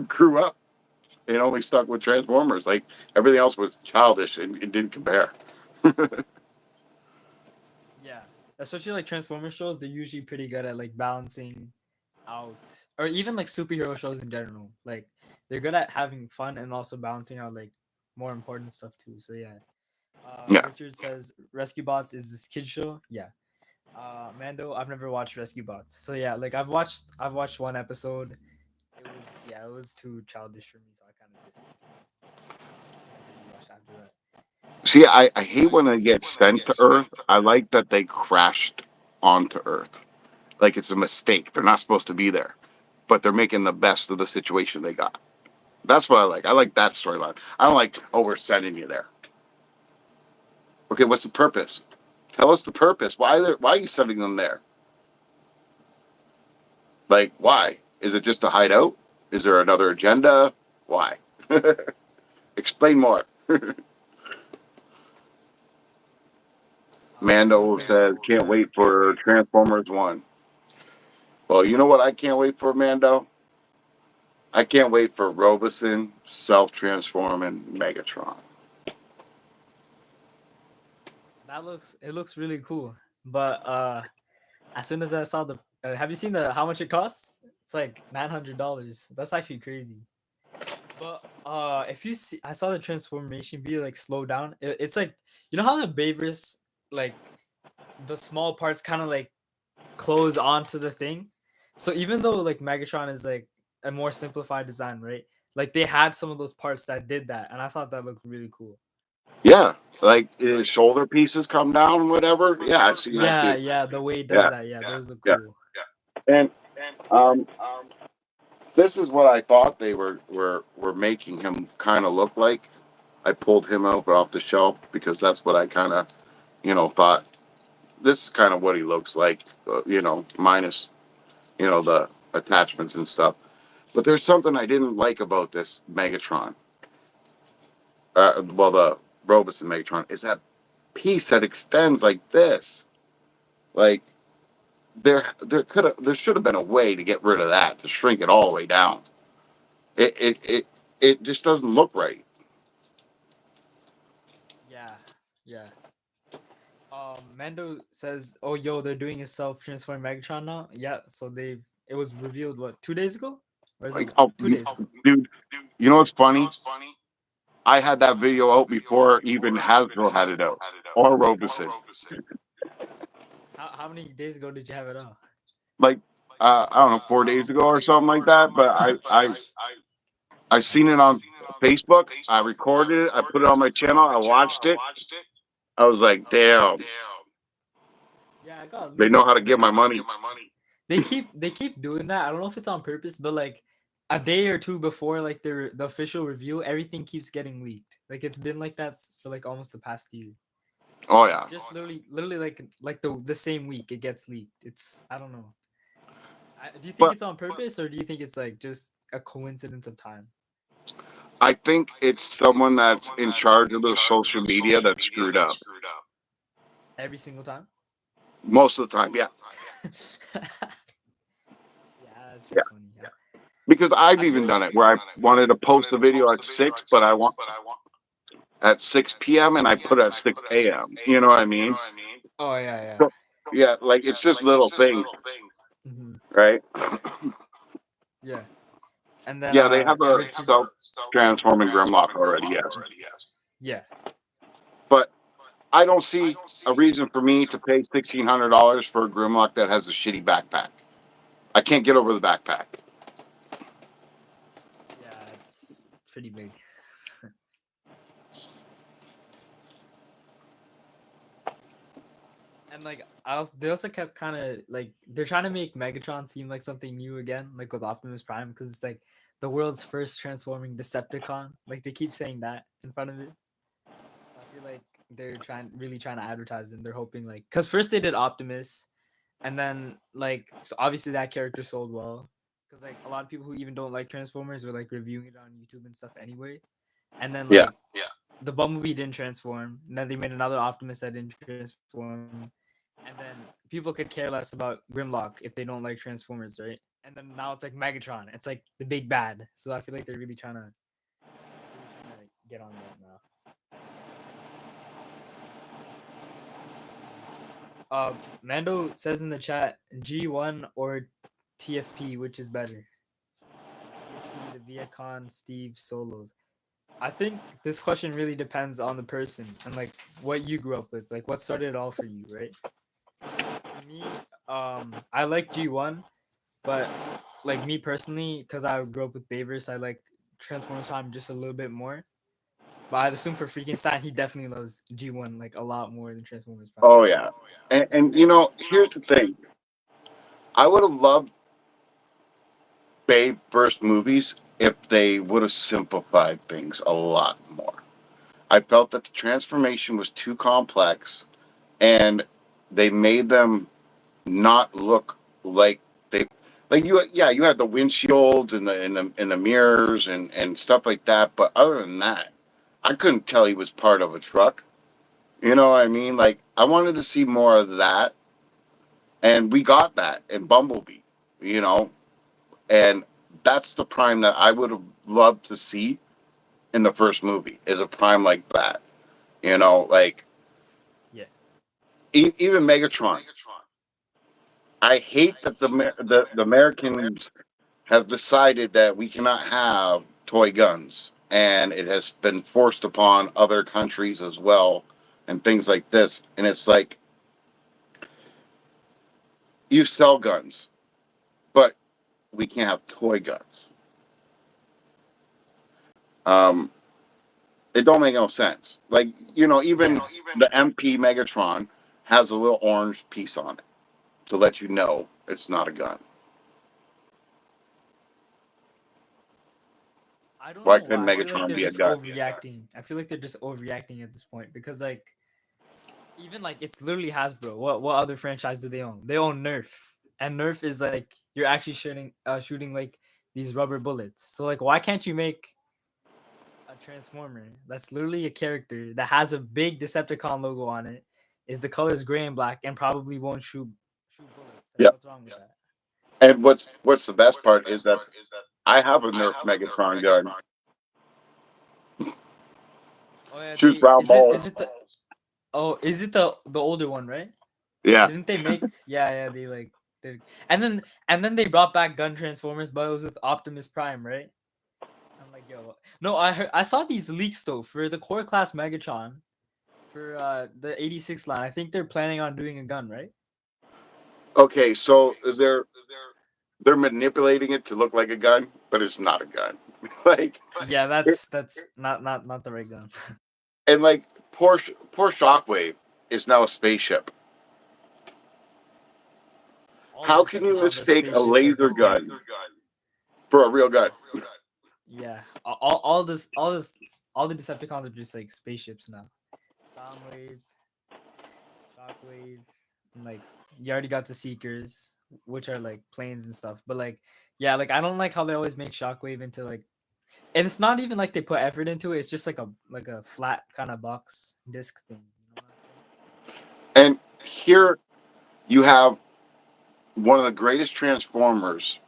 grew up and only stuck with Transformers. Like, everything else was childish and it didn't compare. Yeah, especially like Transformer shows, they're usually pretty good at like balancing out, or even like superhero shows in general. Like they're good at having fun and also balancing out like more important stuff too. So yeah. Yeah. Richard says Rescue Bots is this kid show. Yeah. Mando, I've never watched Rescue Bots. So yeah, like I've watched one episode. It was too childish for me, so I kind of just never really watched after that. See, I hate when they get sent to Earth. I like that they crashed onto Earth. Like it's a mistake. They're not supposed to be there, but they're making the best of the situation they got. That's what I like. I like that storyline. I don't like, oh, we're sending you there. Okay, what's the purpose? Tell us the purpose. Why are you sending them there? Like, why? Is it just to hide out? Is there another agenda? Why? Explain more. Mando Mando says, says, can't yeah. wait for Transformers 1. Well, you know what I can't wait for, Mando? I can't wait for Robeson self-transforming Megatron. It looks really cool. But as soon as I saw the have you seen the how much it costs? It's like $900. That's actually crazy. But if you see, I saw the transformation video like slow down. It's like you know how the Bavers like the small parts kind of like close onto the thing. So even though like Megatron is like a more simplified design, right? Like they had some of those parts that did that, and I thought that looked really cool. Yeah, like his shoulder pieces come down and whatever. Yeah, I've seen that Yeah, too. yeah, the way it does Yeah, that, yeah, those look yeah. cool. And um, this is what I thought they were making him kind of look like. I pulled him out off the shelf because that's what I kind of, thought. This is kind of what he looks like, minus, the attachments and stuff. But there's something I didn't like about this Megatron. Well, the Robeson Megatron is that piece that extends like this. Like there should have been a way to get rid of that, to shrink it all the way down. It just doesn't look right. Yeah, yeah. Mando says, "Oh, yo, they're doing a self-transform Megatron now." Yeah, so they've it was revealed what 2 days ago, or is it Like, oh, 2 days? dude, you know what's funny? I had that video out before even Hasbro had it out, or Robeson. How many days ago did you have it out? Like, I don't know, 4 days ago or something like that. But I seen it on Facebook. I recorded it. I put it on my channel. I watched it. I was like, damn, Yeah, I got they know how leaks. to get my money. They keep doing that. I don't know if it's on purpose, but like a day or two before like the official review, everything keeps getting leaked. Like it's been like that for like almost the past year. Oh yeah. Just literally like the same week it gets leaked. It's I don't know. Do you think But it's on purpose or do you think it's like just a coincidence of time? I think it's someone that's in charge of the social media that screwed up Every single time? most of the time. Yeah, Yeah, it's yeah. just funny. Yeah. Because I've I feel even like done it where I wanted to post a video at 6, but I want at 6 p.m. and I put it at 6 a.m. You know what I mean? Oh yeah, yeah. So, yeah, like it's just little things, Hmm. right? Yeah. And then Yeah, they have a Richard. self transforming Grimlock already, yes. Yeah. But I don't see a reason for me to pay $1,600 for a Grimlock that has a shitty backpack. I can't get over the backpack. Yeah, it's pretty big. And like they also kept kind of like they're trying to make Megatron seem like something new again, like with Optimus Prime, because it's like the world's first transforming Decepticon. Like they keep saying that in front of it. So I feel like they're really trying to advertise and they're hoping like because first they did Optimus, and then like so obviously that character sold well because like a lot of people who even don't like Transformers were like reviewing it on YouTube and stuff anyway. And then Yeah. like the Bumblebee didn't transform. And then they made another Optimus that didn't transform. And then people could care less about Grimlock if they don't like Transformers, right? And then now it's like Megatron. It's like the big bad. So I feel like they're really trying to get on that now. Mando says in the chat, G1 or TFP, which is better? TFP, the Viacon, Steve Solos. I think this question really depends on the person and like what you grew up with, like what started it all for you, right? For me, I like G1, but like me personally, because I grew up with Bayverse, I like Transformers Prime just a little bit more. But I'd assume for Freakenstein, he definitely loves G1 like a lot more than Transformers Prime. Oh yeah. And you know, here's the thing. I would have loved Babe first movies if they would have simplified things a lot more. I felt that the transformation was too complex and they made them not look like they like you yeah, you had the windshields and the mirrors and stuff like that, but other than that, I couldn't tell he was part of a truck. You know what I mean? Like I wanted to see more of that, and we got that in Bumblebee, you know, and that's the Prime that I would have loved to see in the first movie is a Prime like that, you know, like Yeah. even Megatron. I hate that the Americans have decided that we cannot have toy guns, and it has been forced upon other countries as well, and things like this. And it's like you sell guns, but we can't have toy guns. Um, it don't make no sense. Like even Yeah. the MP Megatron has a little orange piece on it to let you know it's not a gun. I don't Why know couldn't why. I feel like Megatron they're be a just gun? overreacting. I feel like they're just overreacting at this point because like even like it's literally Hasbro. What other franchise do they own? They own Nerf. And Nerf is like you're actually shooting like these rubber bullets. So like why can't you make a transformer that's literally a character that has a big Decepticon logo on it, is the colors gray and black and probably won't shoot bullets, Yeah. What's wrong with that? And what's the best part is that I have a Nerf Megatron gun. Oh yeah, Shoots they round is balls. it the is it the older one, right? Yeah. Didn't they make they like they, and then they brought back gun transformers, but it was with Optimus Prime, right? I'm like, yo, no, I saw these leaks though for the core class Megatron for the 86 line. I think they're planning on doing a gun, right? Okay, so they're manipulating it to look like a gun, but it's not a gun. like Yeah, it, that's not the right gun. and like poor Shockwave is now a spaceship. All the How can you Decepticons are mistake a spaceships at laser this point. gun for a real gun? Yeah, all the Decepticons are just like spaceships now. Soundwave, Shockwave, and like you already got the Seekers, which are like planes and stuff. But like, yeah, like I don't like how they always make Shockwave into like, and it's not even like they put effort into it. It's just like a flat kind of box disc thing. You know what I'm saying? And here you have one of the greatest transformers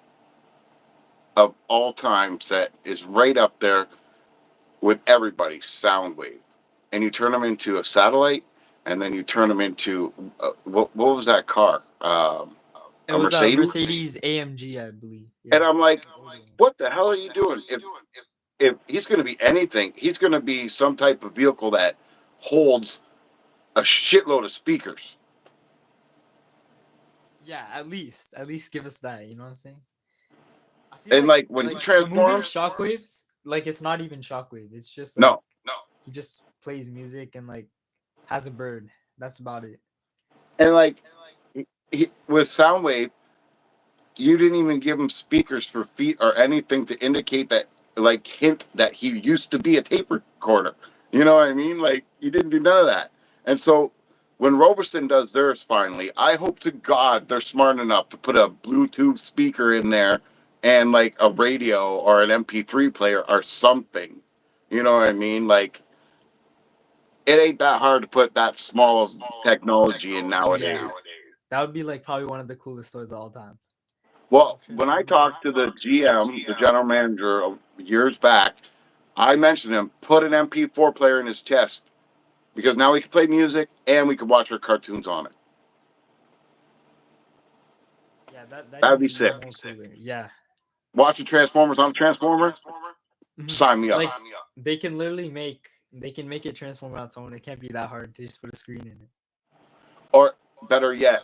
of all times that is right up there with everybody, Soundwave. And you turn them into a satellite, and then you turn them into what was that car? It A was a Mercedes. Mercedes AMG, I believe. And Yeah, I'm like, an older one. what the hell are you doing? If he's going to be anything, he's going to be some type of vehicle that holds a shitload of speakers. Yeah, at least give us that. You know what I'm saying? I feel And like like when he the movie's transforms, Shockwaves, like it's not even Shockwave. It's just like no. he just plays music and like has a bird. That's about it. And like with Soundwave, you didn't even give him speakers for feet or anything to indicate that, like, hint that he used to be a tape recorder. You know what I mean? Like, you didn't do none of that. And so when Roberson does theirs finally, I hope to God they're smart enough to put a Bluetooth speaker in there and like a radio or an MP3 player or something. You know what I mean? Like, it ain't that hard to put that small of technology in Yeah, nowadays. that would be like probably one of the coolest toys of all time. Well, Self when I transforming. talked to the GM, the general manager, years back, I mentioned him put an MP4 player in his chest because now we can play music and we can watch our cartoons on it. Yeah, that That'd even be be sick. more cooler. Yeah. Watching Transformers on a Transformer, Mhm. sign me up. Like they can literally make it transform on its own. It can't be that hard to just put a screen in it. Or better yet,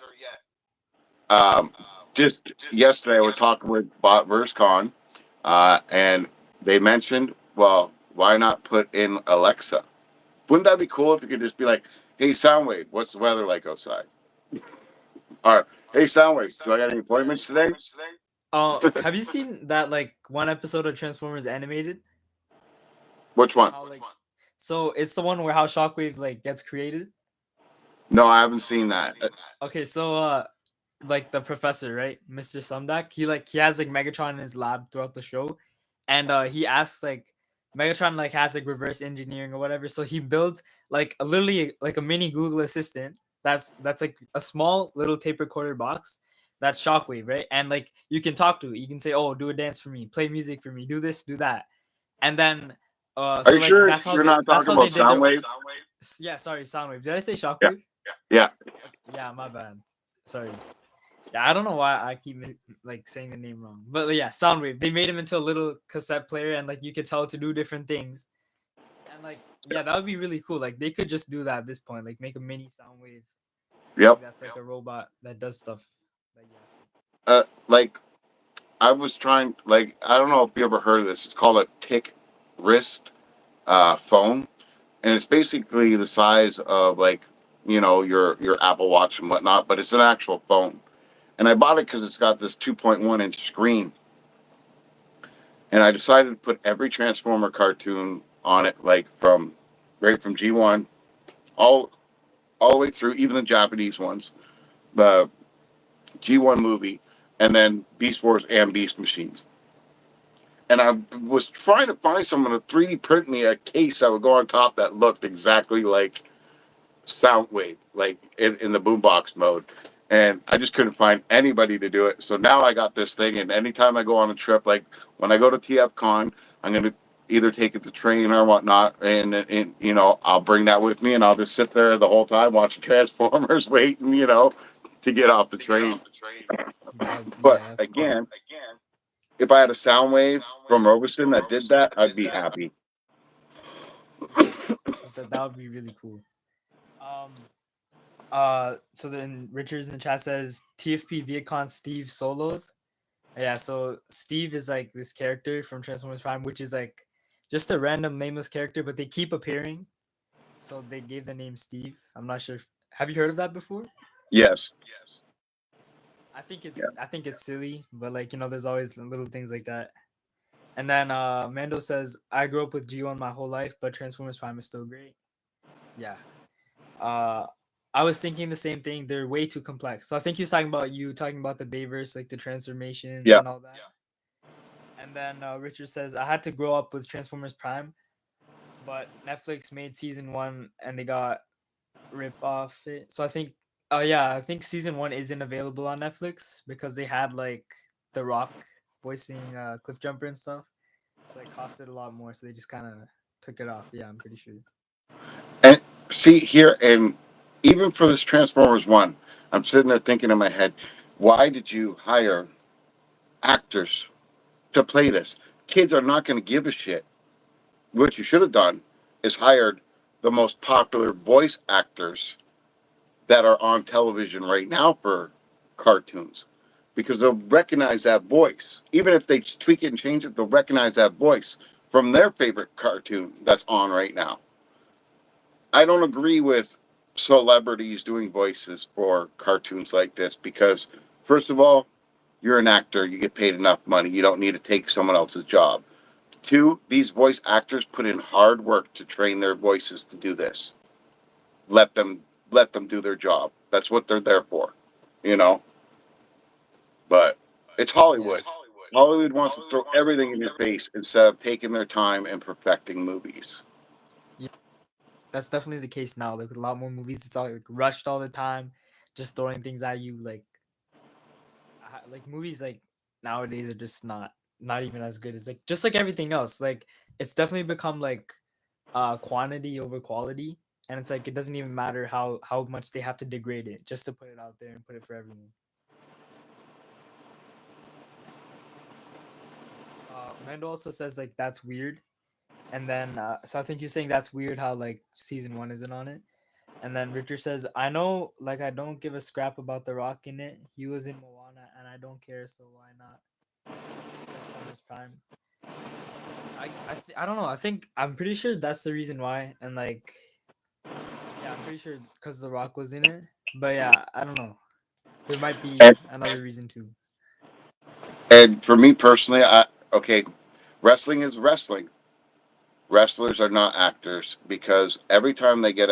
um, just yesterday I was talking with BotVersCon, and they mentioned, well, why not put in Alexa? Wouldn't that be cool if you could just be like, "Hey, Soundwave, what's the weather like outside?" Or, "Hey, Soundwave, do I got any appointments today?" Have you seen that like one episode of Transformers animated? Which one? How like so it's the one where how Shockwave like gets created. No, I haven't seen that. Okay, so like the professor, right, Mr. Sumdak, he has like Megatron in his lab throughout the show, and he asks like Megatron like has like reverse engineering or whatever, so he builds like literally like a mini Google Assistant that's like a small little tape recorder box that's Shockwave, right, and like you can talk to it, you can say, oh, do a dance for me, play music for me, do this, do that, and then Are so you like sure you're not that's talking how about they did their Soundwave? yeah, sorry, Soundwave, did I say Yeah, Shockwave? yeah. Okay, yeah, my bad, sorry. Yeah, I don't know why I keep like saying the name wrong, but yeah, Soundwave. They made him into a little cassette player, and like you could tell to do different things, and like yeah, that would be really cool. Like they could just do that at this point, like make a mini Soundwave thing Yep. that's like a robot that does stuff that you ask it. Like I was trying. Like I don't know if you ever heard of this. It's called a Tick wrist phone, and it's basically the size of like your Apple Watch and whatnot, but it's an actual phone. And I bought it because it's got this 2.1-inch screen, and I decided to put every Transformer cartoon on it, like from right from G1 all all the way through, even the Japanese ones, the G1 movie, and then Beast Wars and Beast Machines. And I was trying to find someone to 3D print me a case that would go on top that looked exactly like Soundwave, like in the boombox mode. and I just couldn't find anybody to do it. So now I got this thing, and anytime I go on a trip, like when I go to TF Con, I'm gonna either take it to train or whatnot, and I'll bring that with me, and I'll just sit there the whole time watching Transformers, waiting, to get off the train. But Yeah, that's cool. again, if I had a sound wave from Robeson that did that, I'd be happy. That would be really cool. Um, so then Richards in the chat says TFP Viacon Steve solos. Yeah, so Steve is like this character from Transformers Prime, which is like just a random nameless character, but they keep appearing. So they gave the name Steve. I'm not sure. Have you heard of that before? Yes. Yeah. I think it's silly, but like there's always little things like that. And then Mando says, I grew up with G1 my whole life, but Transformers Prime is still great. Yeah. Uh I was thinking the same thing. They're way too complex. So I think he was talking about the Bayverse, like the transformations Yeah. and all that. And then Richard says, I had to grow up with Transformers Prime, but Netflix made season one and they got rip off it. So I think, oh yeah, I think season one isn't available on Netflix because they had like The Rock voicing Cliff Jumper and stuff. So it costed a lot more. So they just kind of took it off. Yeah, I'm pretty sure. And see here, and even for this Transformers one, I'm sitting there thinking in my head, why did you hire actors to play this? Kids are not going to give a shit. What you should have done is hired the most popular voice actors that are on television right now for cartoons, because they'll recognize that voice. Even if they tweak it and change it, they'll recognize that voice from their favorite cartoon that's on right now. I don't agree with celebrities doing voices for cartoons like this because, first of all, you're an actor, you get paid enough money, you don't need to take someone else's job. Two, these voice actors put in hard work to train their voices to do this. Let them do their job. That's what they're there for, you know. But it's Yeah. Hollywood. Hollywood wants to throw everything in your face instead of taking their time and perfecting movies. Yeah. That's definitely the case now. Like with a lot more movies, it's all like rushed all the time, just throwing things at you. Like movies like nowadays are just not even as good as like just like everything else. Like it's definitely become like quantity over quality, and it's like it doesn't even matter how much they have to degrade it just to put it out there and put it for everyone. Mendo also says like that's weird, and then so I think you're saying that's weird how like season one isn't on it. And then Richard says, I know, like, I don't give a scrap about The Rock in it. He was in Moana, and I don't care, so why not? Transformers Prime. I don't know. I think I'm pretty sure that's the reason why. And like, yeah, I'm pretty sure because The Rock was in it. But yeah, I don't know. There might And be another reason too. and for me personally, okay, wrestling is wrestling. Wrestlers are not actors because every time they get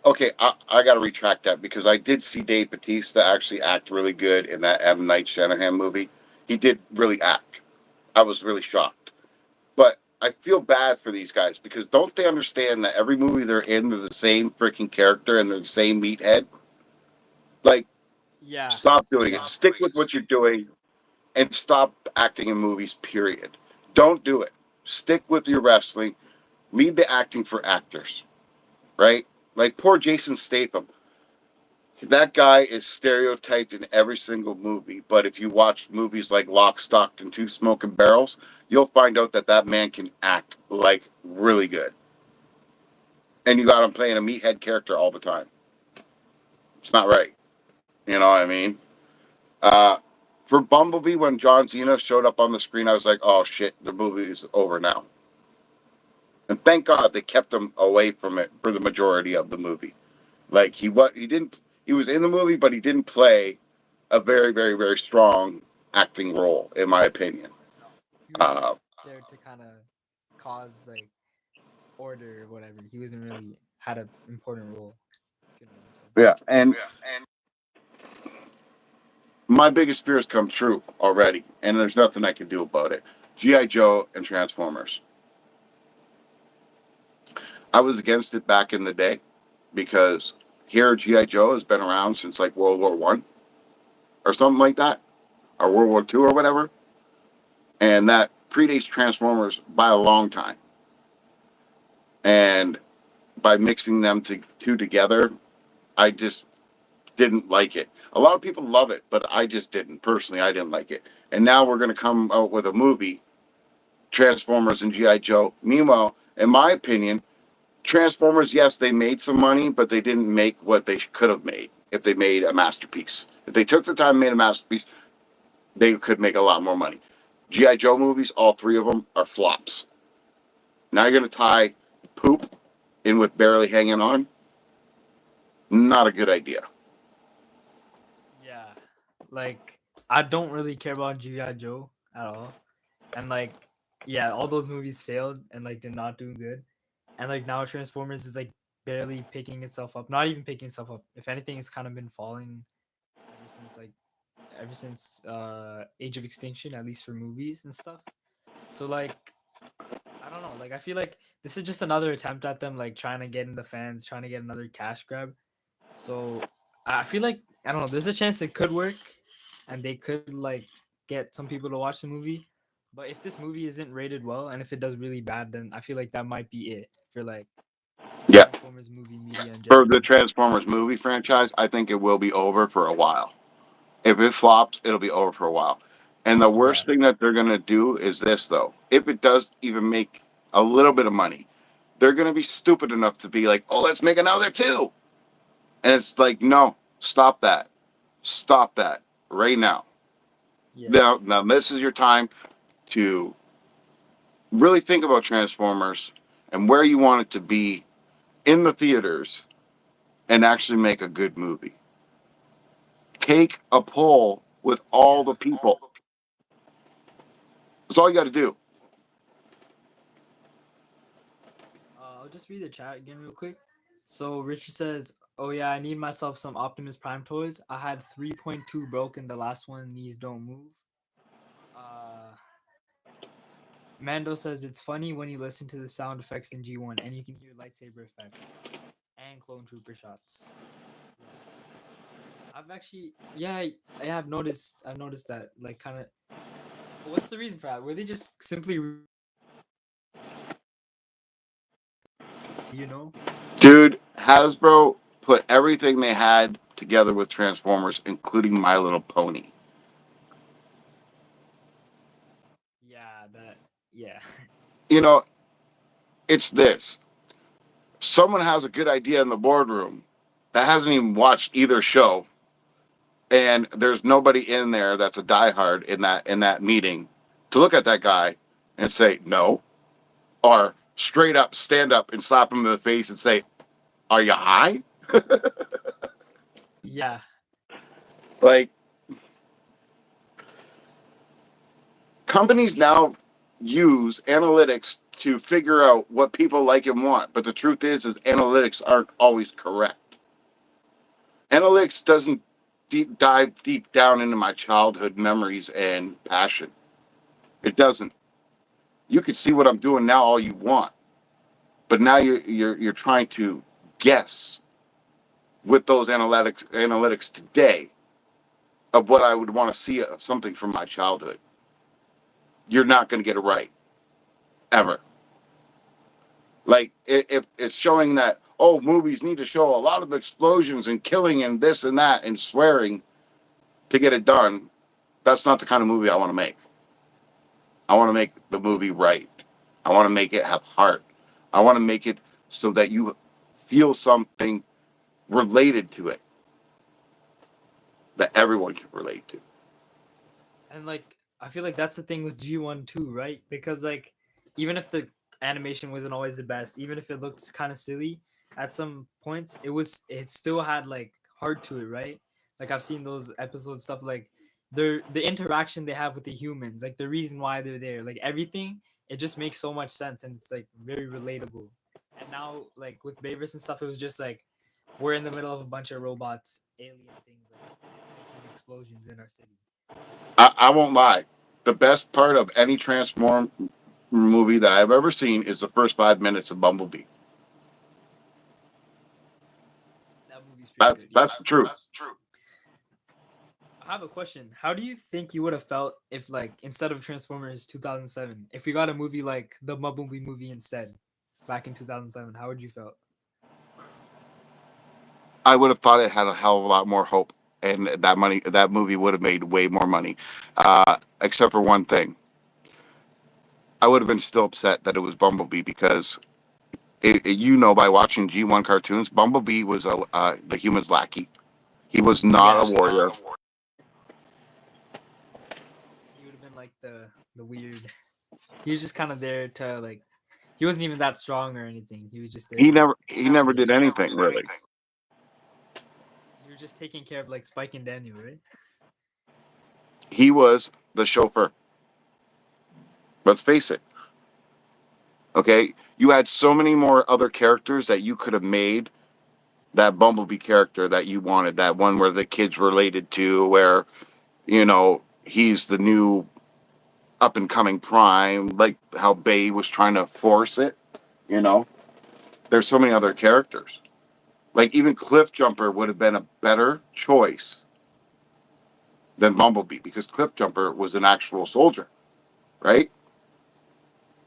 okay, I got to retract that because I did see Dave Bautista actually act really good in that M. Night Shanahan movie. He did really act. I was really shocked. But I feel bad for these guys because don't they understand that every movie they're in, they're the same freaking character and they're the same meathead? Like, Yeah, stop doing it. yeah, Stick with what you're doing and stop acting in movies, period. Don't do it. Stick with your wrestling. Leave the acting for actors, right? Like poor Jason Statham. That guy is stereotyped in every single movie. But if you watch movies like Lock, Stock, and Two Smoking Barrels, you'll find out that that man can act like really good. And you got him playing a meathead character all the time. It's not right. You know what I mean? Uh, for Bumblebee, when John Cena showed up on the screen, I was like, oh shit, the movie is over now. And thank God they kept him away from it for the majority of the movie. Like he didn't he was in the movie, but he didn't play a very very very strong acting role, in my opinion. no. He was Uh, just there to kind of cause like order or whatever. He wasn't really had an important role. If you know what I'm saying. yeah, and my biggest fears come true already, and there's nothing I can do about it. GI Joe and Transformers. I was against it back in the day because here GI Joe has been around since like World War One or something like that, or World War Two or whatever, and that predates Transformers by a long time. And by mixing them two together, I just didn't like it. A lot of people love it, but I just didn't. Personally, I didn't like it. And now we're going to come out with a movie, Transformers and GI Joe. Meanwhile, in my opinion, Transformers, yes, they made some money, but they didn't make what they could have made if they made a masterpiece. If they took the time and made a masterpiece, they could make a lot more money. GI Joe movies, all three of them are flops. Now you're going to tie poop in with barely hanging on. Not a good idea. Yeah, like I don't really care about GI Joe at all, and like yeah, all those movies failed and like did not do good, and like now Transformers is like barely picking itself up. Not even picking itself up. If anything, it's kind of been falling ever since like Age of Extinction, at least for movies and stuff. So like I don't know. Like I feel like this is just another attempt at them like trying to get in the fans, trying to get another cash grab. So I feel like I don't know. There's a chance it could work, and they could like get some people to watch the movie. But if this movie isn't rated well, and if it does really bad, then I feel like that might be it for like just Yeah, Transformers movie media in for the general. Transformers movie franchise, I think it will be over for a while. If it flops, it'll be over for a while. And the Yeah. worst thing that they're going to do is this, though. If it does even make a little bit of money, they're going to be stupid enough to be like, oh, let's make another two. And it's like, no, stop that. Stop that right now. Yeah. Now, this is your time to really think about Transformers and where you want it to be in the theaters and actually make a good movie. Take a poll with all Yeah. the people. That's all you got to do. I'll just read the chat again real quick. So Richard says, "Oh yeah, I need myself some Optimus Prime toys. I had 3.2 broken. The last one, knees don't move." Uh, Mando says it's funny when you listen to the sound effects in G1 and you can hear lightsaber effects and clone trooper shots. Yeah, yeah, I have noticed. I've noticed that. Like, kind of. What's the reason for that? Were they just simply, you know? Dude, Hasbro put everything they had together with Transformers, including My Little Pony. Yeah, that. Yeah. You know, it's this. Someone has a good idea in the boardroom that hasn't even watched either show, and there's nobody in there that's a diehard in that meeting to look at that guy and say no, or straight up stand up and slap him in the face and say, "Are you high?" Yeah. Like, companies now use analytics to figure out what people like and want, but the truth is analytics aren't always correct. Analytics doesn't dive deep down into my childhood memories and passion. It doesn't. You can see what I'm doing now all you want, but now you're trying to guess with those analytics today of what I would want to see of something from my childhood. You're not going to get it right ever. Like, if it's showing that, oh, movies need to show a lot of explosions and killing and this and that and swearing to get it done, that's not the kind of movie I want to make. I want to make the movie right. I want to make it have heart. I want to make it so that you feel something related to it that everyone can relate to. And like I feel like that's the thing with G1 too, right? Because like even if the animation wasn't always the best, even if it looked kind of silly at some points, it still had like heart to it, right? Like I've seen those episodes stuff like the interaction they have with the humans, like the reason why they're there, like everything, it just makes so much sense and it's like very relatable. And now like with Bayverse and stuff, it was just like we're in the middle of a bunch of robots, alien things like making explosions in our city. I won't lie. The best part of any Transform movie that I've ever seen is the first 5 minutes of Bumblebee. That movie's character. Yeah. That's the truth. I have a question. How do you think you would have felt if, like, instead of Transformers 2007, if we got a movie like the Bumblebee movie instead, back in 2007? How would you felt? I would have thought it had a hell of a lot more hope, and that movie would have made way more money. Except for one thing, I would have been still upset that it was Bumblebee because by watching G1 cartoons, Bumblebee was the human's lackey. He was not Yeah. a warrior. He would have been like the weird. He was just kind of there to, like. He wasn't even that strong or anything. He was just there. He never did anything really. He was just taking care of, like, Spike and Daniel, right? He was the chauffeur. Let's face it. Okay, you had so many more other characters that you could have made that Bumblebee character that you wanted. That one where the kids related to, where he's the new up and coming Prime, like how Bay was trying to force it. You know, there's so many other characters. Like even Cliff Jumper would have been a better choice than Bumblebee because Cliff Jumper was an actual soldier, right?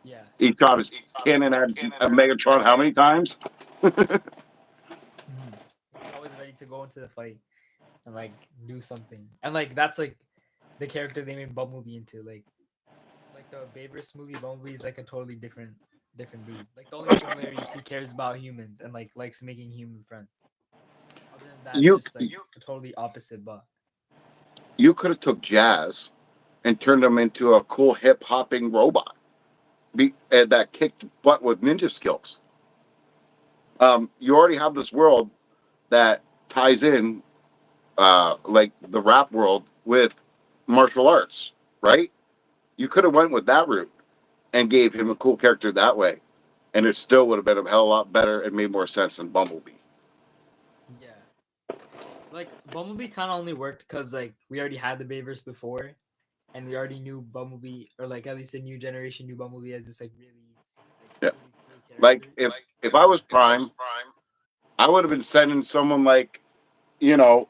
Yeah. He shot his cannon at Megatron how many times? Mhm. He was always ready to go into the fight and, like, do something. And, like, that's like the character they made Bumblebee into. Like the Bayverse movie, Bumblebee is like a totally different dude. Like the only similarities, he cares about humans and, like, likes making human friends. Other than that, it's You just like a totally opposite. But you could have took Jazz and turned him into a cool hip hopping robot that kicked butt with ninja skills. You already have this world that ties in like the rap world with martial arts, right? You could have went with that route and gave him a cool character that way, and it still would have been a hell of a lot better and made more sense than Bumblebee. yeah, like Bumblebee kind of only worked because, like, we already had the Bayverse before, and we already knew Bumblebee, or like at least the new generation knew Bumblebee as this, like, Yeah, really cool like character. if I was Prime, I would have been sending someone like you know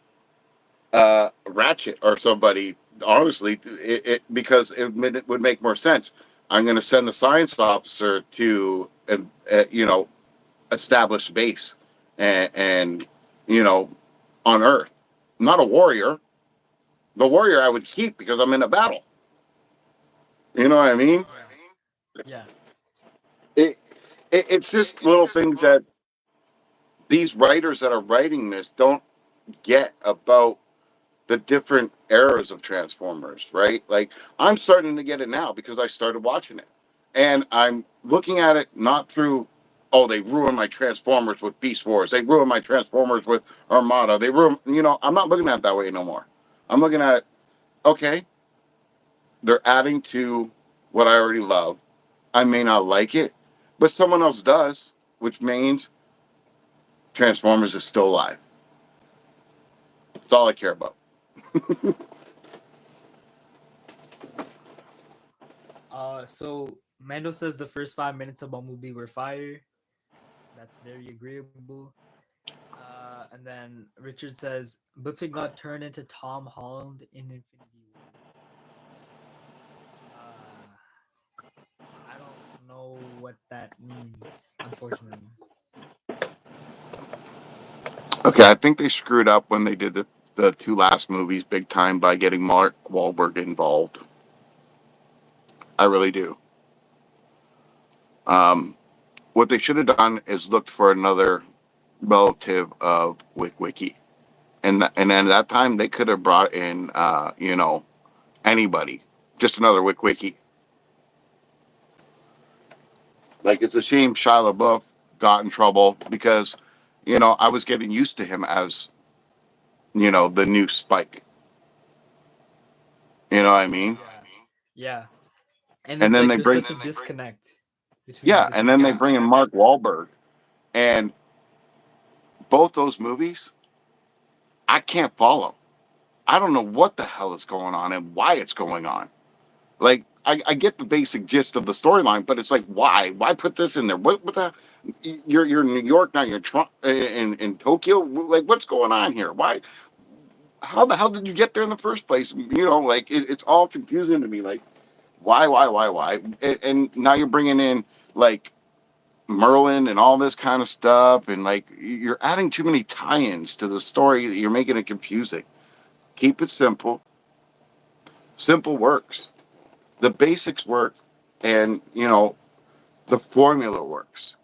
Ratchet or somebody. Honestly, because it would make more sense. I'm going to send the science officer to establish base and you know on Earth. I'm not a warrior. The warrior I would keep because I'm in a battle. You know what I mean? Yeah, yeah, It, it's just little things that these writers that are writing this don't get about the different eras of Transformers, right? Like I'm starting to get it now because I started watching it. And I'm looking at it not through, oh, they ruined my Transformers with Beast Wars. They ruined my Transformers with Armada. They ruined, I'm not looking at it that way no more. I'm looking at it, okay, they're adding to what I already love. I may not like it, but someone else does, which means Transformers is still alive. That's all I care about. So Mando says the first 5 minutes of Bumblebee were fire. That's very agreeable. And then Richard says Blitzwing got turned into Tom Holland in Infinity Wars. I don't know what that means, unfortunately. Okay, I think they screwed up when they did the two last movies big time by getting Mark Wahlberg involved. I really do. What they should have done is looked for another relative of Wick Wiki. And then at that time, they could have brought in, anybody. Just another Wick Wiki. Like, it's a shame Shia LaBeouf got in trouble because, I was getting used to him as, the new Spike. You know what I mean? Yeah, yeah, and And it's then like they there's bring, such a disconnect between yeah, the and two then they bring in characters. Mark Wahlberg. And both those movies, I can't follow. I don't know what the hell is going on and why it's going on. Like I get the basic gist of the storyline, but it's like, why put this in there? What the, you're in New York now, you're in Tokyo. Like, what's going on here? Why? How the hell did you get there in the first place? You know, like it's all confusing to me. Like, why? And now you're bringing in like Merlin and all this kind of stuff, and like you're adding too many tie-ins to the story. You're making it confusing. Keep it simple. Simple works. The basics work, and the formula works.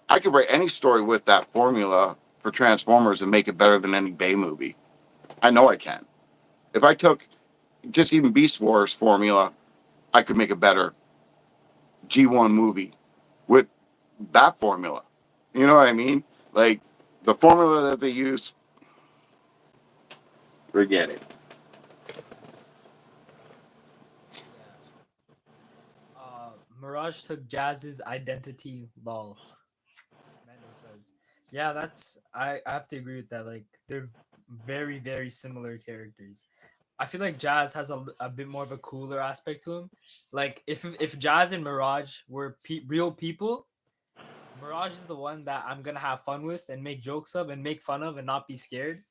I could write any story with that formula for Transformers and make it better than any Bay movie. I know I can. If I took just even Beast Wars formula, I could make a better G1 movie with that formula. You know what I mean? Like the formula that they use, forget it. Yeah. Mirage took Jazz's identity, lol. Mando says. Yeah, I have to agree with that. Like they're very, very similar characters. I feel like Jazz has a bit more of a cooler aspect to him. Like if Jazz and Mirage were real people, Mirage is the one that I'm gonna have fun with and make jokes of and make fun of and not be scared.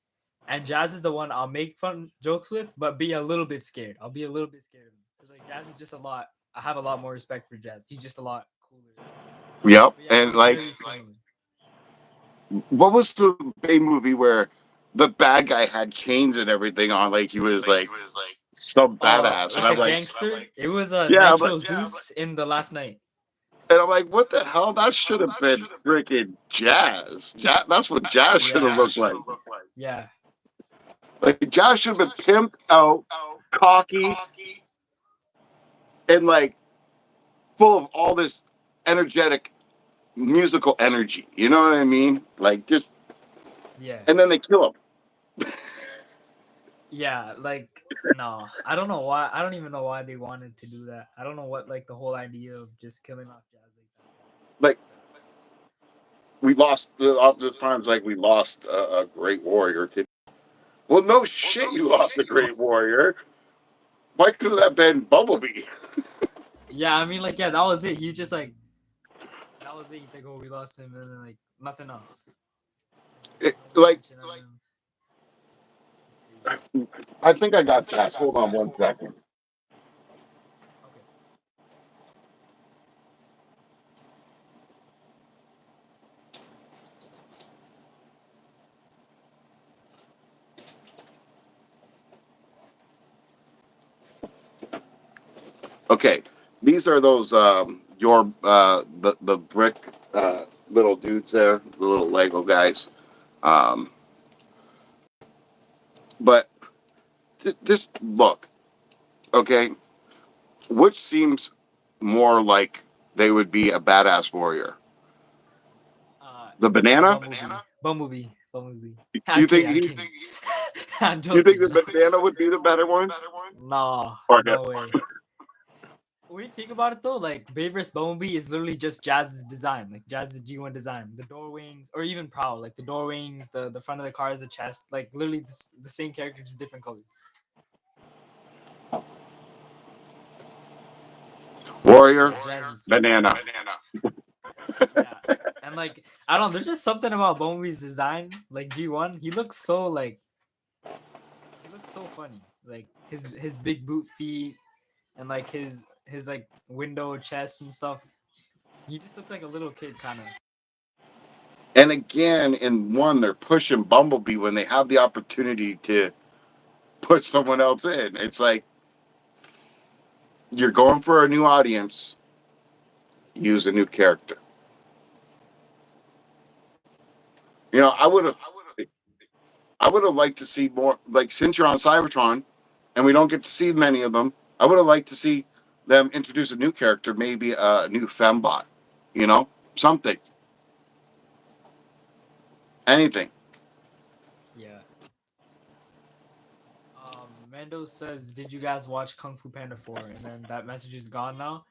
And Jazz is the one I'll make fun jokes with, but be a little bit scared. I'll be a little bit scared of him because like Jazz is just a lot. I have a lot more respect for Jazz. He's just a lot cooler. Yep. But yeah, And they're like, very similar. what was the Bay movie where the bad guy had chains and everything on? Like he was like some badass, and Like I'm a like, gangster. It was yeah, but Nitro Zeus in the last night. and I'm like, what the hell? That should have been freaking Jazz. That's what Jazz should have Yeah, looked like. yeah, Like Jazz should have been pimped out, cocky, and like full of all this energetic musical energy. You know what I mean? Like just, yeah, and then they kill him. yeah. Like no, I don't know why. I don't even know why they wanted to do that. I don't know what like the whole idea of just killing off Jazz like that was. Like we lost there's times like we lost a great warrior. Well, no shit, you lost a great warrior. Why couldn't that have been Bumblebee? Yeah, I mean, like, yeah, that was it. He just like that was it. He's like, oh, we lost him, and then like nothing else. No more Like, mention of him. It's crazy. I think I got Jazz. Hold on 1 second. Okay. Okay, these are those your the brick little dudes there, the little Lego guys. Um, but just look, okay, which seems more like they would be a badass warrior? The Easily banana? Bumblebee. Bumblebee. Bumblebee. I'm You kidding. think I'm he? kidding. I'm You think joking. the banana would be the better one? No, Okay. no way. When you think about it though, like Bay vs Bumblebee is literally just Jazz's design, like Jazz's G1 design. The door wings, or even Prowl, like the door wings, the front of the car is a chest, like literally the same character, just different colors. Warrior, Yeah, Jazz is so fun. banana. Yeah, and like I don't know, there's just something about Bumblebee's design, like G1. He looks so funny. Like his big boot feet and like his like window chest and stuff. He just looks like a little kid, kind of. And again, in one, they're pushing Bumblebee when they have the opportunity to put someone else in. It's like you're going for a new audience, use a new character. You know, I would have liked to see more. Like since you're on Cybertron, and we don't get to see many of them, I would have liked to see them introduce a new character, maybe a new fembot. You know, something, anything. Yeah. Mando says, "Did you guys watch Kung Fu Panda 4?" And then that message is gone now.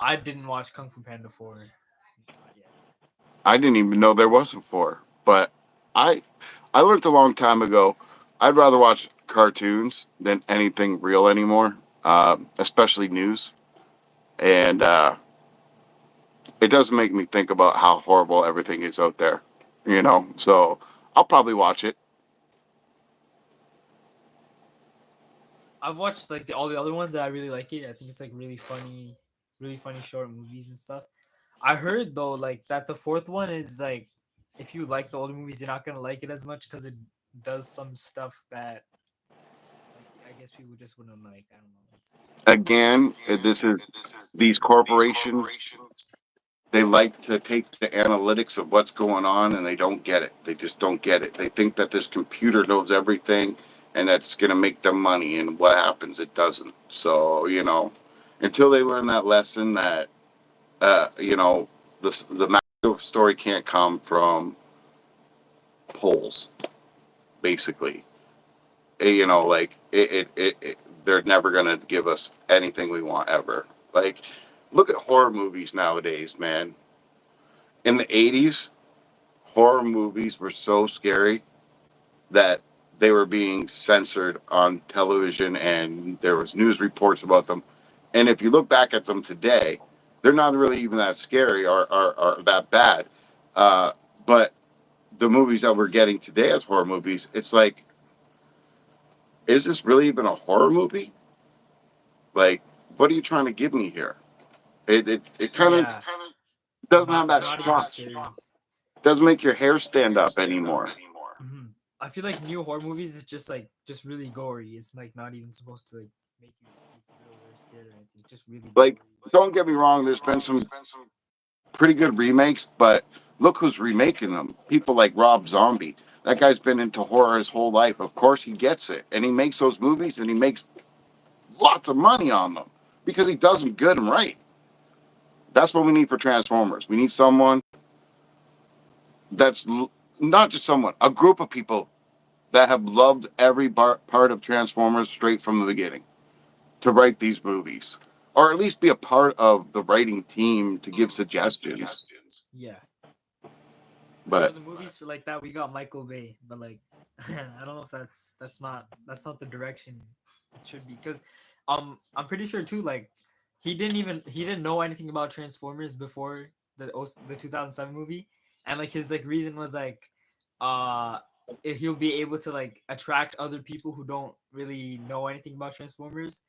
I didn't watch Kung Fu Panda 4. Not yet. I didn't even know there was a four, but I I learned a long time ago. I'd rather watch cartoons than anything real anymore. especially news. And it does make me think about how horrible everything is out there, you know. So I'll probably watch it. I've watched like all the other ones that I really like it. I think it's like really funny short movies and stuff. I heard though like that the fourth one is like if you like the older movies, you're not gonna like it as much because it does some stuff that like I guess people just wouldn't like. I don't know. It's Again, this is these corporations. They like to take the analytics of what's going on, and they don't get it. They just don't get it. They think that this computer knows everything, and that's going to make them money. And what happens? It doesn't. So until they learn that lesson, that the macro story can't come from polls, basically. Like they're never gonna give us anything we want ever. Like, look at horror movies nowadays, man. In the '80s, horror movies were so scary that they were being censored on television, and there was news reports about them. And if you look back at them today, they're not really even that scary or that bad. Uh, but the movies that we're getting today as horror movies, it's like, is this really even a horror movie? Like, what are you trying to give me here? It kind of yeah, doesn't have they're that not even spark. scary. Doesn't make your hair stand up anymore. Hmm. I feel like new horror movies is just really gory. It's like not even supposed to like make you be thrilled or scared or anything. Just really Like, gory. don't get me wrong. There's been some pretty good remakes, but look who's remaking them. People like Rob Zombie. That guy's been into horror his whole life. Of course, he gets it, and he makes those movies, and he makes lots of money on them because he does them good and right. That's what we need for Transformers. We need someone that's not just someone, a group of people that have loved every part of Transformers straight from the beginning to write these movies, or at least be a part of the writing team to give suggestions. Yeah. For But the movies for like that, we got Michael Bay, but like, I don't know if that's not the direction it should be. Because, I'm pretty sure too. Like, he didn't know anything about Transformers before the 2007 movie, and like his like reason was like, uh, he'll be able to like attract other people who don't really know anything about Transformers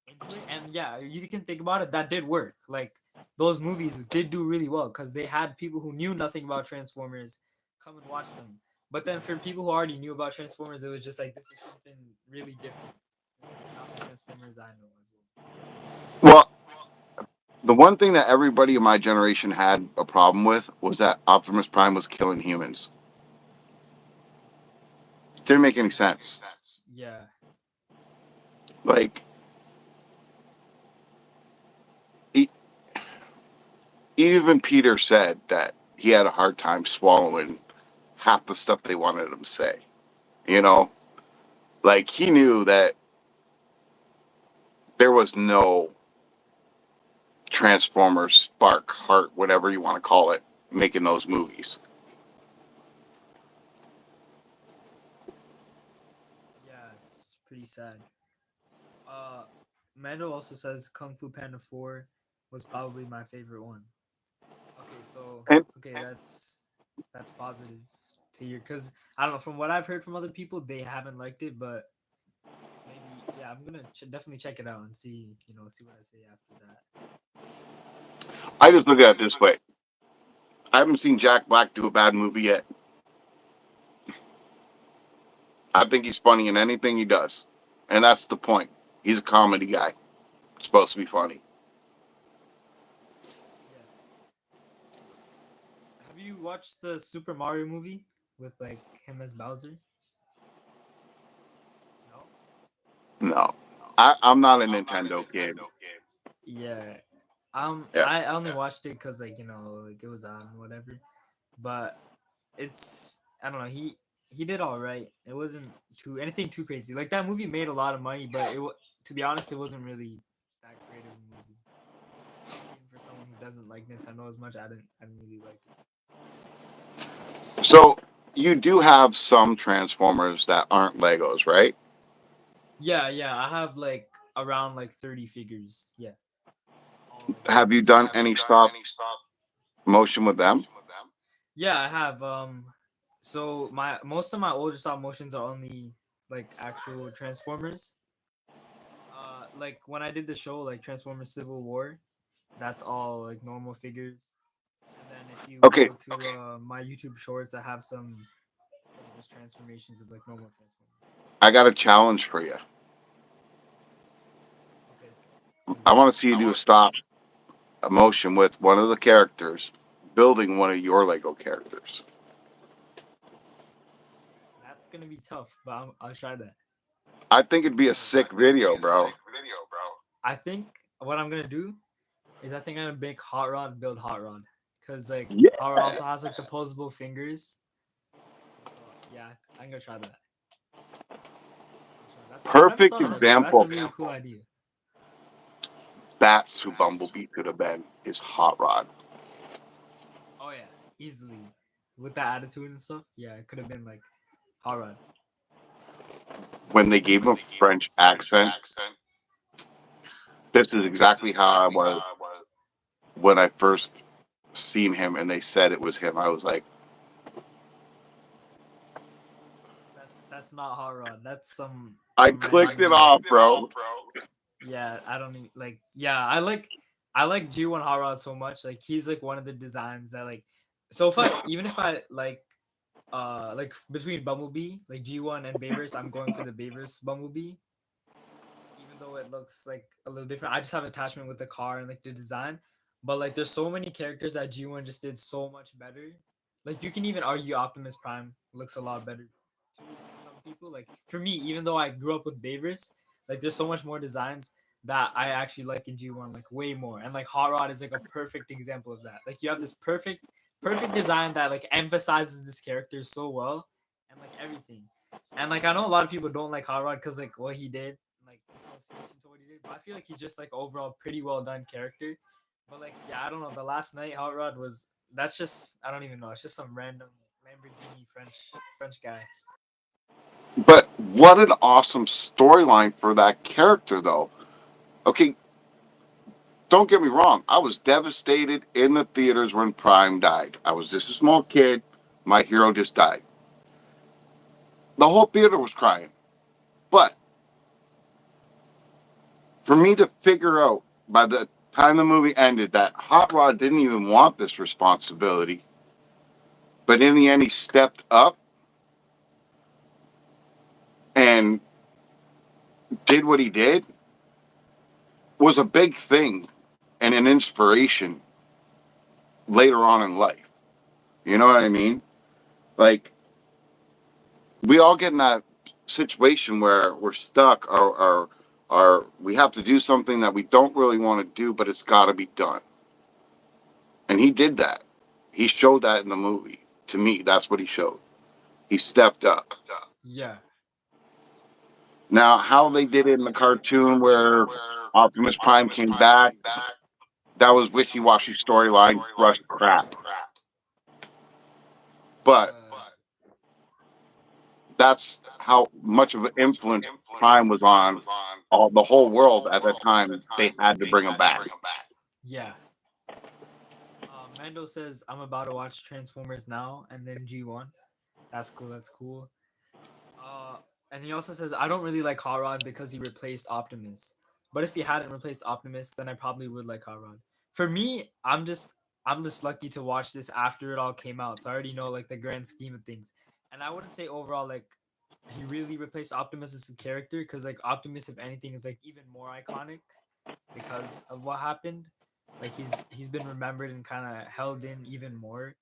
into it. And yeah, you can think about it. That did work. Like those movies did do really well because they had people who knew nothing about Transformers come and watch them. But then for people who already knew about Transformers, it was just like this is something really different. It's like not the Transformers I know as well. well, the one thing that everybody in my generation had a problem with was that Optimus Prime was killing humans. It didn't make any sense. Yeah, Like, e- even Peter said that he had a hard time swallowing half the stuff they wanted him to say. You know, like he knew that there was no Transformers, spark, heart, whatever you want to call it, making those movies. yeah, it's pretty sad. Uh, Mando also says Kung Fu Panda 4 was probably my favorite one. Okay, so And okay, that's positive to hear because I don't know from what I've heard from other people, they haven't liked it, but maybe yeah, I'm gonna definitely check it out and see see what I say after that. I just look at it this way: I haven't seen Jack Black do a bad movie yet. I think he's funny in anything he does, and that's the point. He's a comedy guy. It's supposed to be funny. Yeah. Have you watched the Super Mario movie with like him as Bowser? No. No, I'm not a Nintendo kid. Yeah. Yeah, I only watched it because like like it was on whatever, but it's I don't know he did all right. It wasn't too crazy. Like that movie made a lot of money, but to be honest, it wasn't really that great of a movie. Like even for someone who doesn't like Nintendo as much, I didn't really like it. so you do have some Transformers that aren't Legos, right? Yeah, yeah. I have like around like 30 figures. Yeah, all like Have you different done sizes. any stop motion with them? Yeah, I have. So my most of my older stop motions are only like actual Transformers. Like when I did the show, like Transformers Civil War, that's all like normal figures. And then if you Okay, go to my YouTube shorts, I have some just transformations of like normal Transformers. I got a challenge for you. Okay, what is I it? want to see you do a stop motion with one of the characters building one of your Lego characters. That's gonna be tough, but I'll try that. I think it'd be a Okay. sick video, bro. I think what I'm gonna do is I think I'm gonna make Hot Rod build Hot Rod, cause like Hot Rod Yeah. also has like the posable fingers. So yeah, I'm gonna try that. I never Perfect thought of that before. That's a example. really cool idea. That's who Bumblebee could have been, is Hot Rod. Oh yeah, easily with that attitude and stuff. Yeah, it could have been like Hot Rod. When they gave him a French accent, this is exactly how I was when I first seen him and they said it was him. I was like, That's not Hot Rod. That's I some clicked it random. off, bro. Yeah, I don't even like. Yeah, I like G1 Hot Rod so much. Like he's like one of the designs that like. So if I even if I like between Bumblebee like G1 and Bayverse, I'm going for the Bayverse Bumblebee. Even though it looks like a little different, I just have attachment with the car and like the design. But like there's so many characters that G1 just did so much better. Like you can even argue Optimus Prime looks a lot better to some people. Like for me, even though I grew up with Bayverse, like there's so much more designs that I actually like in G1 like way more. And like Hot Rod is like a perfect example of that. Like you have this perfect design that like emphasizes this character so well and like everything. And like I know a lot of people don't like Hot Rod because like what he did, like the association to what he did. But I feel like he's just like overall pretty well done character. But like yeah, I don't know. The last night Hot Rod was that's just I don't even know. It's just some random Lamborghini French guy. But what an awesome storyline for that character, though. Okay, don't get me wrong. I was devastated in the theaters when Prime died. I was just a small kid. My hero just died. The whole theater was crying. But for me to figure out by the time the movie ended that Hot Rod didn't even want this responsibility, but in the end he stepped up and did what he did was a big thing and an inspiration later on in life. You know what I mean? Like, we all get in that situation where we're stuck or we have to do something that we don't really want to do, but it's got to be done. And he did that. He showed that in the movie. To me, that's what he showed. He stepped up. Yeah. Now, how they did it in the cartoon where Optimus Prime came back, that was wishy-washy storyline, rushed crap. But Uh, that's how much of an influence Prime was on the whole world at that time. They had to bring him back. yeah. Mando says I'm about to watch Transformers now and then G1. That's cool. That's cool. Uh, and he also says I don't really like Hot Rod because he replaced Optimus. But if he hadn't replaced Optimus, then I probably would like Hot Rod. For me, I'm just lucky to watch this after it all came out, so I already know like the grand scheme of things. And I wouldn't say overall like he really replaced Optimus as a character because like Optimus, if anything, is like even more iconic because of what happened. Like he's been remembered and kind of held in even more.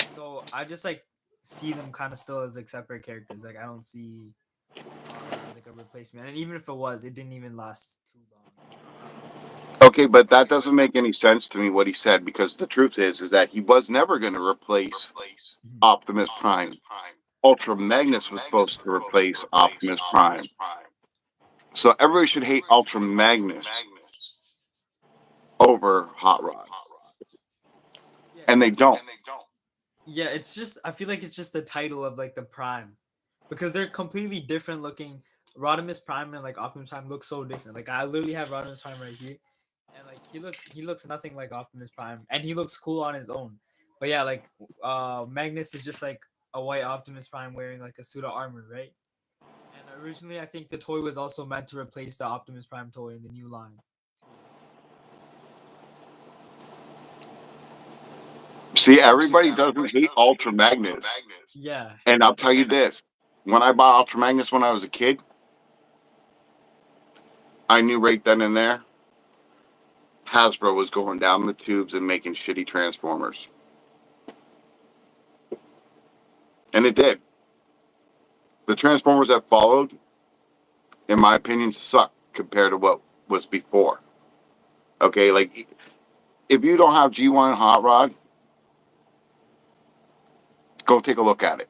So I just like see them kind of still as like separate characters. Like I don't see Hot Rod as like a replacement. And even if it was, it didn't even last too long. Okay, but that doesn't make any sense to me what he said because the truth is that he was never going to replace Mhm. Optimus Prime. Ultra Magnus was supposed to replace Optimus Prime. So everybody should hate Ultra Magnus over Hot Rod, Yeah, and they it's don't. yeah, it's just I feel like it's just the title of like the Prime because they're completely different looking. Rodimus Prime and like Optimus Prime look so different. Like I literally have Rodimus Prime right here, and like he looks nothing like Optimus Prime, and he looks cool on his own. But yeah, like Magnus is just like a white Optimus Prime wearing like a suit of armor, right? And originally, I think the toy was also meant to replace the Optimus Prime toy in the new line. See, everybody doesn't hate Ultra Magnus. Yeah, And I'll tell you this, when I bought Ultra Magnus when I was a kid, I knew right then and there Hasbro was going down the tubes and making shitty Transformers. And it did. The Transformers that followed, in my opinion, sucked compared to what was before. Okay, like if you don't have G1 Hot Rod, go take a look at it.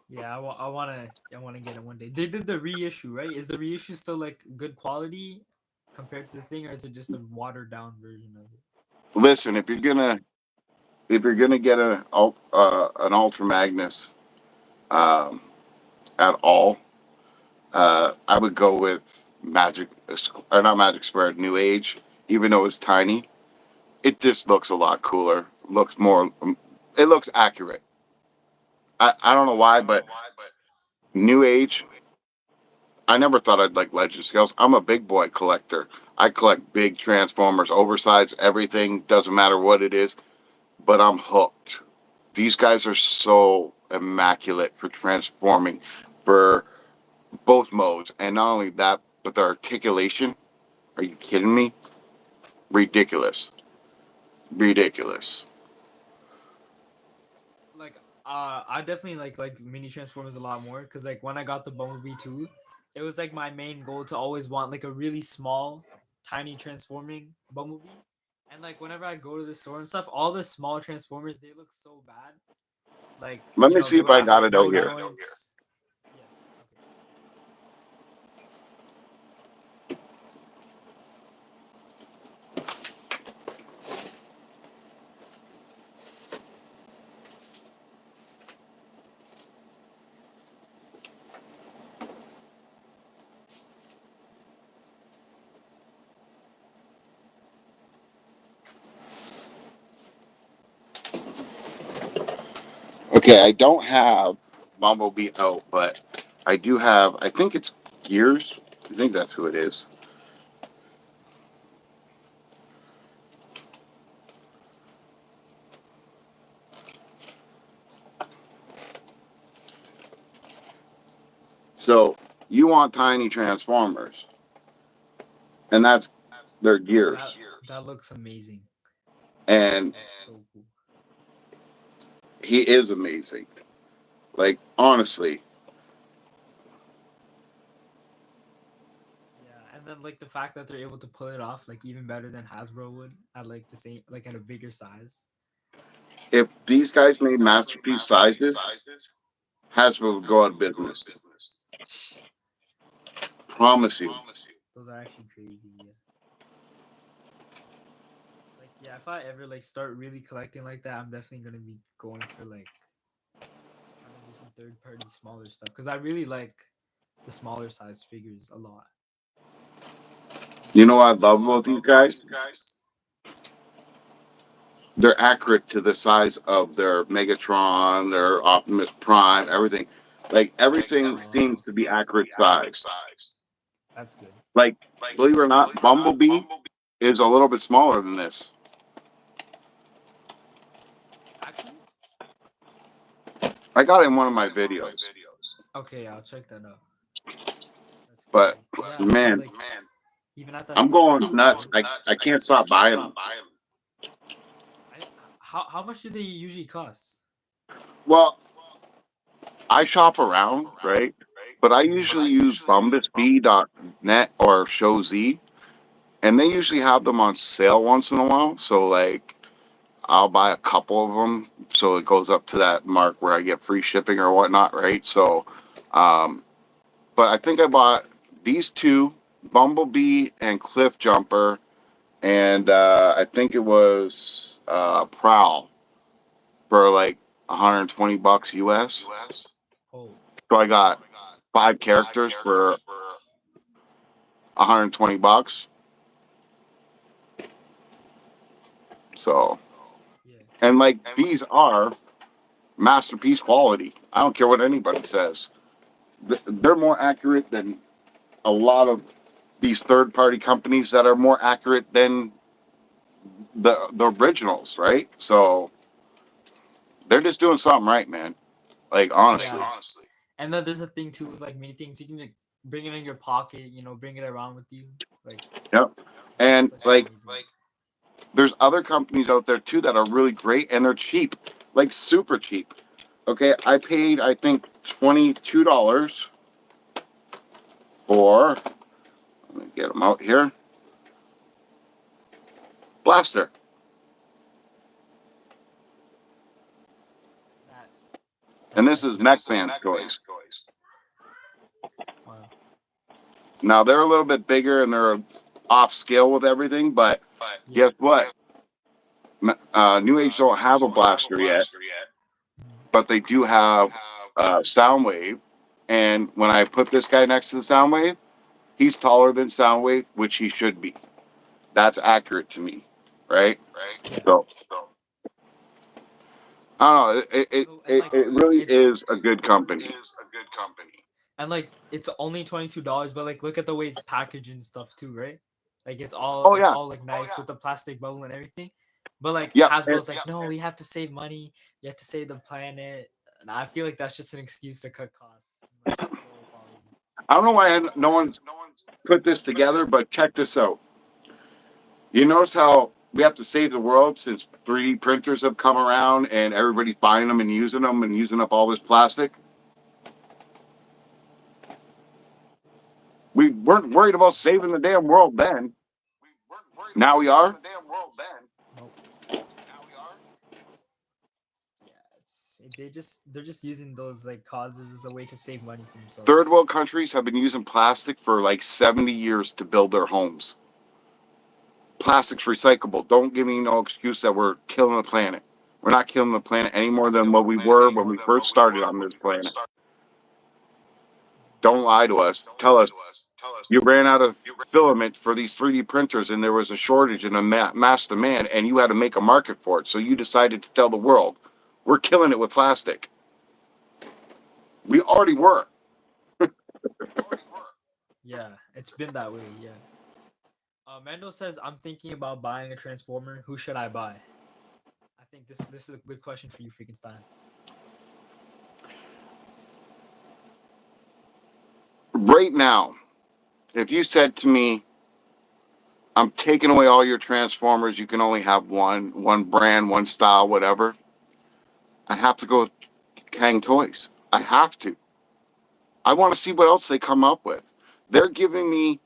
yeah. I wanna get it one day. They did the reissue, right? Is the reissue still like good quality compared to the thing, or is it just a watered down version of it? Listen, if you're gonna get an Ultra Magnus um, at all, I would go with Magic or not Magic Square, New Age. Even though it's tiny, it just looks a lot cooler. Looks more. It looks accurate. I don't know why, but New Age. I never thought I'd like Legend scales. I'm a big boy collector. I collect big Transformers, oversized everything. Doesn't matter what it is, but I'm hooked. These guys are so immaculate for transforming, for both modes, and not only that, but their articulation. Are you kidding me? Ridiculous. Ridiculous. Like I definitely like mini transformers a lot more because like when I got the Bumblebee 2, it was like my main goal to always want like a really small tiny transforming Bumblebee. And like whenever I go to the store and stuff, all the small transformers, they look so bad. Like Let me see they if would I have got like it out no here. joints. Yeah. Okay. Okay, I don't have Bumblebee out, but I do have, I think it's Gears. I think that's who it is. So you want tiny Transformers, and that's their That Gears. that looks amazing. And Looks so cool. he is amazing. Like, honestly, Yeah, and then like the fact that they're able to pull it off like even better than Hasbro would at like the same like at a bigger size. if these guys made masterpiece sizes, Hasbro would go out of business. Promise you. Those are actually crazy. Yeah. Like yeah, if I ever like start really collecting like that, I'm definitely gonna be going for like trying to do some third party smaller stuff because I really like the smaller size figures a lot. You know what I love about these guys? They're accurate to the size of their Megatron, their Optimus Prime, everything. Like everything seems to be accurate size. That's good. Like, believe it or not, Bumblebee is a little bit smaller than this. Actually, I got it in one of my videos, okay, I'll check that out. That's but crazy. Yeah, man, like even at that I'm going nuts. size. I can't stop buying them. How much do they usually cost? Well, I shop around, right? But I usually use Bumbusbee.net or Showz, and they usually have them on sale once in a while. So, like, I'll buy a couple of them so it goes up to that mark where I get free shipping or whatnot, right? So, um, but I think I bought these two, Bumblebee and Cliff Jumper, and I think it was Prowl for like 120 bucks US. Oh, So I got 5 characters for $120. So, Yeah. and like these are masterpiece quality. I don't care what anybody says. They're more accurate than a lot of these third party companies that are more accurate than the originals, right? So they're just doing something right, man. Like honestly. Yeah. And then there's a thing too with like many things you can like bring it in your pocket, bring it around with you. Like Yep. that's And such an like amazing. there's other companies out there too that are really great and they're cheap. Like super cheap. Okay, I paid I think $22 for, let me get them out here. Blaster. That And that's this is actually Neckband's toys. wow. Now they're a little bit bigger and they're off scale with everything, but Yeah. guess what? New Age don't have a blaster yet, Mhm. but they do have Soundwave. And when I put this guy next to the Soundwave, he's taller than Soundwave, which he should be. That's accurate to me, right? Yeah. So I don't know. And like It really it's is a good company. and like it's only $22, but like look at the way it's packaged and stuff too, right? Like Oh it's yeah, all like nice with the plastic bubble and everything. But like yep. Hasbro's like, no, we have to save money. You have to save the planet. And I feel like that's just an excuse to cut costs, like lower quality. I don't know why no one's put this together, but check this out. You notice how we have to save the world since 3D printers have come around and everybody's buying them and using up all this plastic? We weren't worried about saving the damn world then. Now we are. Nope. Yeah, they're just using those like causes as a way to save money for Third themselves. world countries have been using plastic for like 70 years to build their homes. Plastic's recyclable. Don't give me no excuse that we're killing the planet. We're not killing the planet any more than what we were when we first started on this planet. Don't lie to us. Tell us you ran out of filament for these 3D printers and there was a shortage and a mass demand and you had to make a market for it. So you decided to tell the world, we're killing it with plastic. We already were. Yeah, it's been that way. Yeah. Mando says, "I'm thinking about buying a transformer. Who should I buy?" I think this is a good question for you, Freakenstein. Right now, if you said to me, I'm taking away all your transformers, you can only have one brand, one style, whatever, I have to go with Kang Toys. I have to. I want to see what else they come up with. They're giving me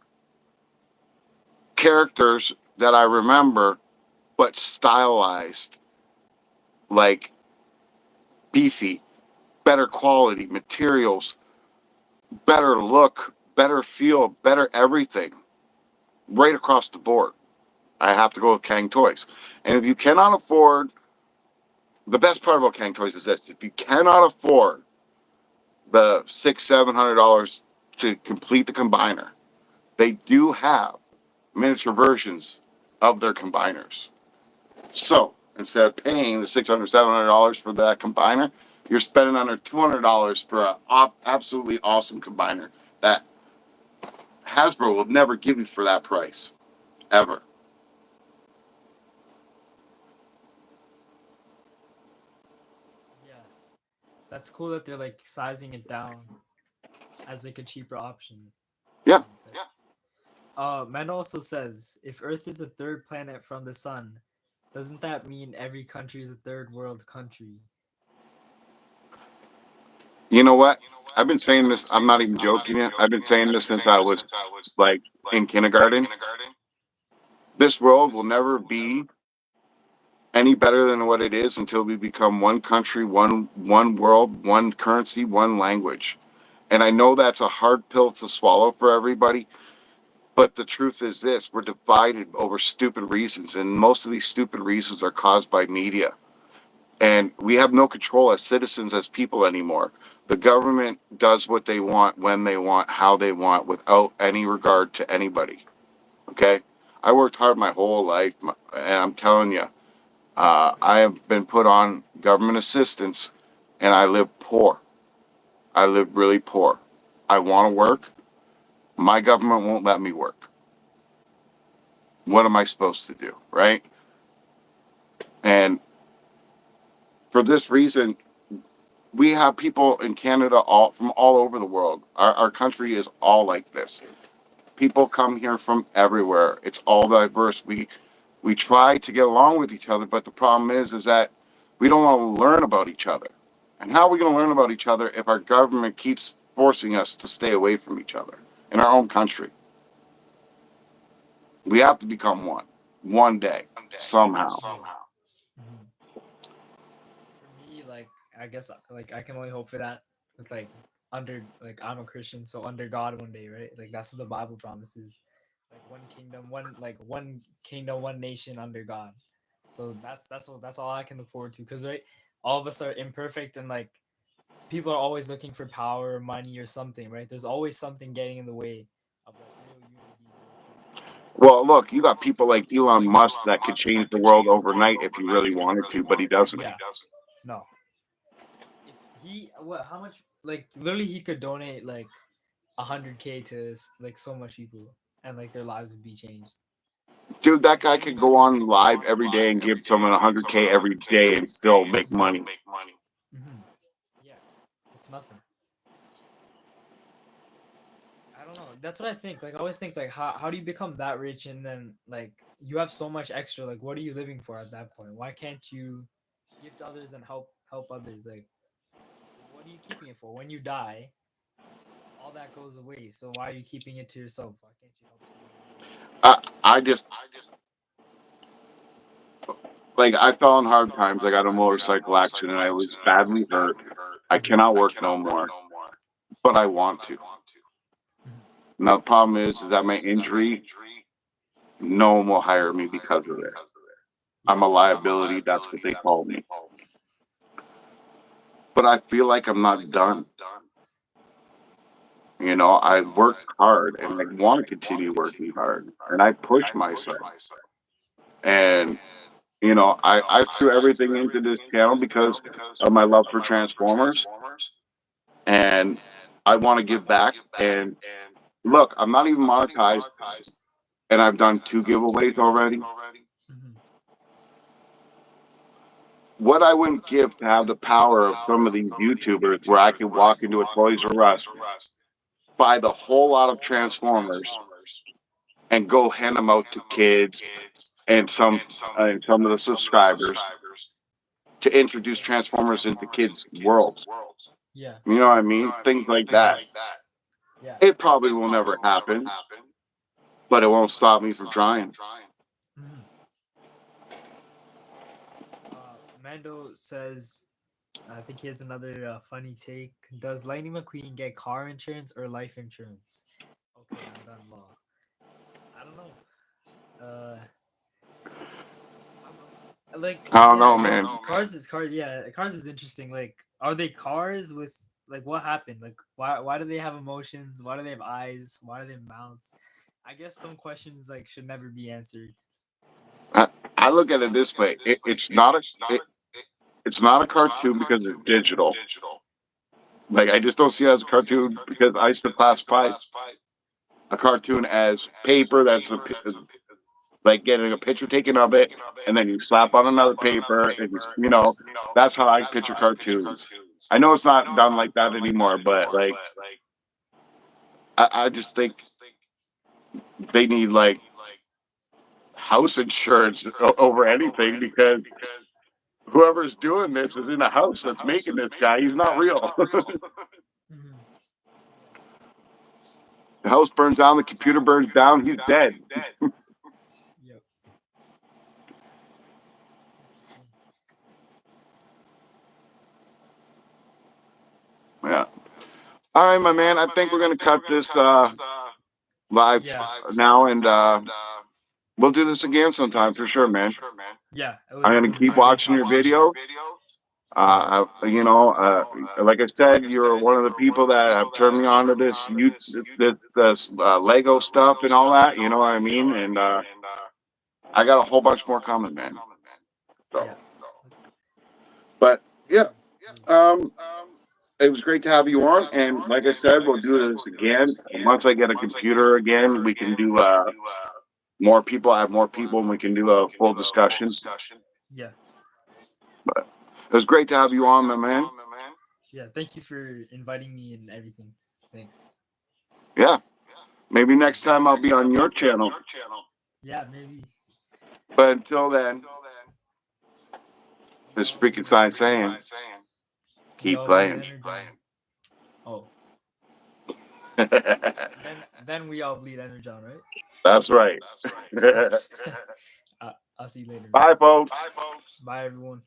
characters that I remember, but stylized, like beefy, better quality materials, better look, better feel, better everything, right across the board. I have to go with Kang Toys. And if you cannot afford, the best part about Kang Toys is this: if you cannot afford the $600-700 to complete the combiner, they do have miniature versions of their combiners. So instead of paying the $600-700 for that combiner, you're spending under $200 for an absolutely awesome combiner that Hasbro will never give you for that price, ever. Yeah, that's cool that they're like sizing it down as like a cheaper option. Yeah. Man also says, if Earth is a third planet from the sun, doesn't that mean every country is a third world country? You know what? I've been saying this. I'm not even joking yet. I've been saying this since I was like in kindergarten. This world will never be any better than what it is until we become one country, one world, one currency, one language. And I know that's a hard pill to swallow for everybody, but the truth is this: we're divided over stupid reasons, and most of these stupid reasons are caused by media. And we have no control as citizens, as people anymore. The government does what they want, when they want, how they want, without any regard to anybody. Okay? I worked hard my whole life, and I'm telling you, I have been put on government assistance, and I live poor. I live really poor. I want to work. My government won't let me work. What am I supposed to do, right? And for this reason, we have people in Canada all from all over the world. Our country is all like this. People come here from everywhere. It's all diverse. We try to get along with each other, but the problem is that we don't want to learn about each other. And how are we going to learn about each other if our government keeps forcing us to stay away from each other in our own country? We have to become one day, somehow. Mhm. For me, like I guess like I can only hope for that with under like I'm a Christian, so under God one day, right? Like that's what the Bible promises. Like one kingdom, one nation under God. So that's all I can look forward to. Cause right, all of us are imperfect and like people are always looking for power, money, or something, right? There's always something getting in the way of like real unity, real peace. Well, look, you got people like Elon Musk that could change the world overnight if he really wanted to, but he doesn't. Yeah. No. If he what how much like literally he could donate like 100K to like so much people and like their lives would be changed. Dude, that Like guy could go on live every day and give someone 100K every day and still make money. hmm yeah, it's nothing. I don't know. That's what I think. Like I always think like how do you become that rich and then like you have so much extra? Like what are you living for at that point? Why can't you give to others and help others? Like what are you keeping it for? When you die, all that goes away. So why are you keeping it to yourself? Why can't you help somebody else? I just, like, I fell in hard times. I got a motorcycle accident. I was badly hurt. I Mhm. cannot work no more, but I want to. Mhm. Now, the problem is that my injury, no one will hire me because of it. Yeah. I'm a liability. That's what they call me. But I feel like I'm not done. You know, I worked hard and I want to continue working hard. And I push myself. And, you know, I threw everything into this channel because of my love for Transformers. And I want to give back. And look, I'm not even monetized. And I've done 2 giveaways already. Mhm. What I wouldn't give to have the power of some of these YouTubers where I could walk into a Toys R Us, buy the whole lot of Transformers, and go hand them out to kids and some of the subscribers to introduce Transformers into kids' worlds. Yeah. You know what I mean? Things like that. Yeah. It probably will never happen, but it won't stop me from trying. Mhm. Mando says, I think he has another funny take. Does Lightning McQueen get car insurance or life insurance? Okay, I'm done. Law. I don't know. Uh, like I don't yeah, know, I guess man. cars. Yeah, cars is interesting. Like, are they cars with like what happened? Like, why do they have emotions? Why do they have eyes? Why do they have mouths? I guess some questions like should never be answered. I, I look at it this way: it's not a cartoon because it's digital. Like, I just don't see it as a cartoon because I used to classify a cartoon as paper that's like getting a picture taken of it, and then you slap on another paper, and you know, that's how I picture cartoons. I know it's not done like that anymore, but like I just think they need like house insurance over anything because whoever's doing this is in a house that's making this guy. He's not real. Mhm. The house burns down, the computer burns down, he's dead. Yep. It's interesting. Yeah. All right, my man. I think we're gonna cut this live Yeah. now, and we'll do this again sometime for sure, man. Yeah. I'm It gonna was keep really great watching your talking to you. videos, Like I said, you're one of the people that have turned me on to this Lego stuff and all that. You know what I mean? And I got a whole bunch more coming, man. So, Yeah. but Thank yeah, you. Thank you. um, it was great to have you on. And like I said, we'll do this again. Once I get a computer again, we can do more people. I have more people, and we can do a full discussion. Yeah. But it was great to have you on, my man. Yeah. Thank you for inviting me and everything. Thanks. Yeah, maybe next time I'll be on your channel. Yeah, maybe. But until then, this freaking sign saying, We keep all bleed playing. Energon. Oh, then we all bleed Energon, right? That's right. I'll see you later, man. Bye, folks. Bye, everyone.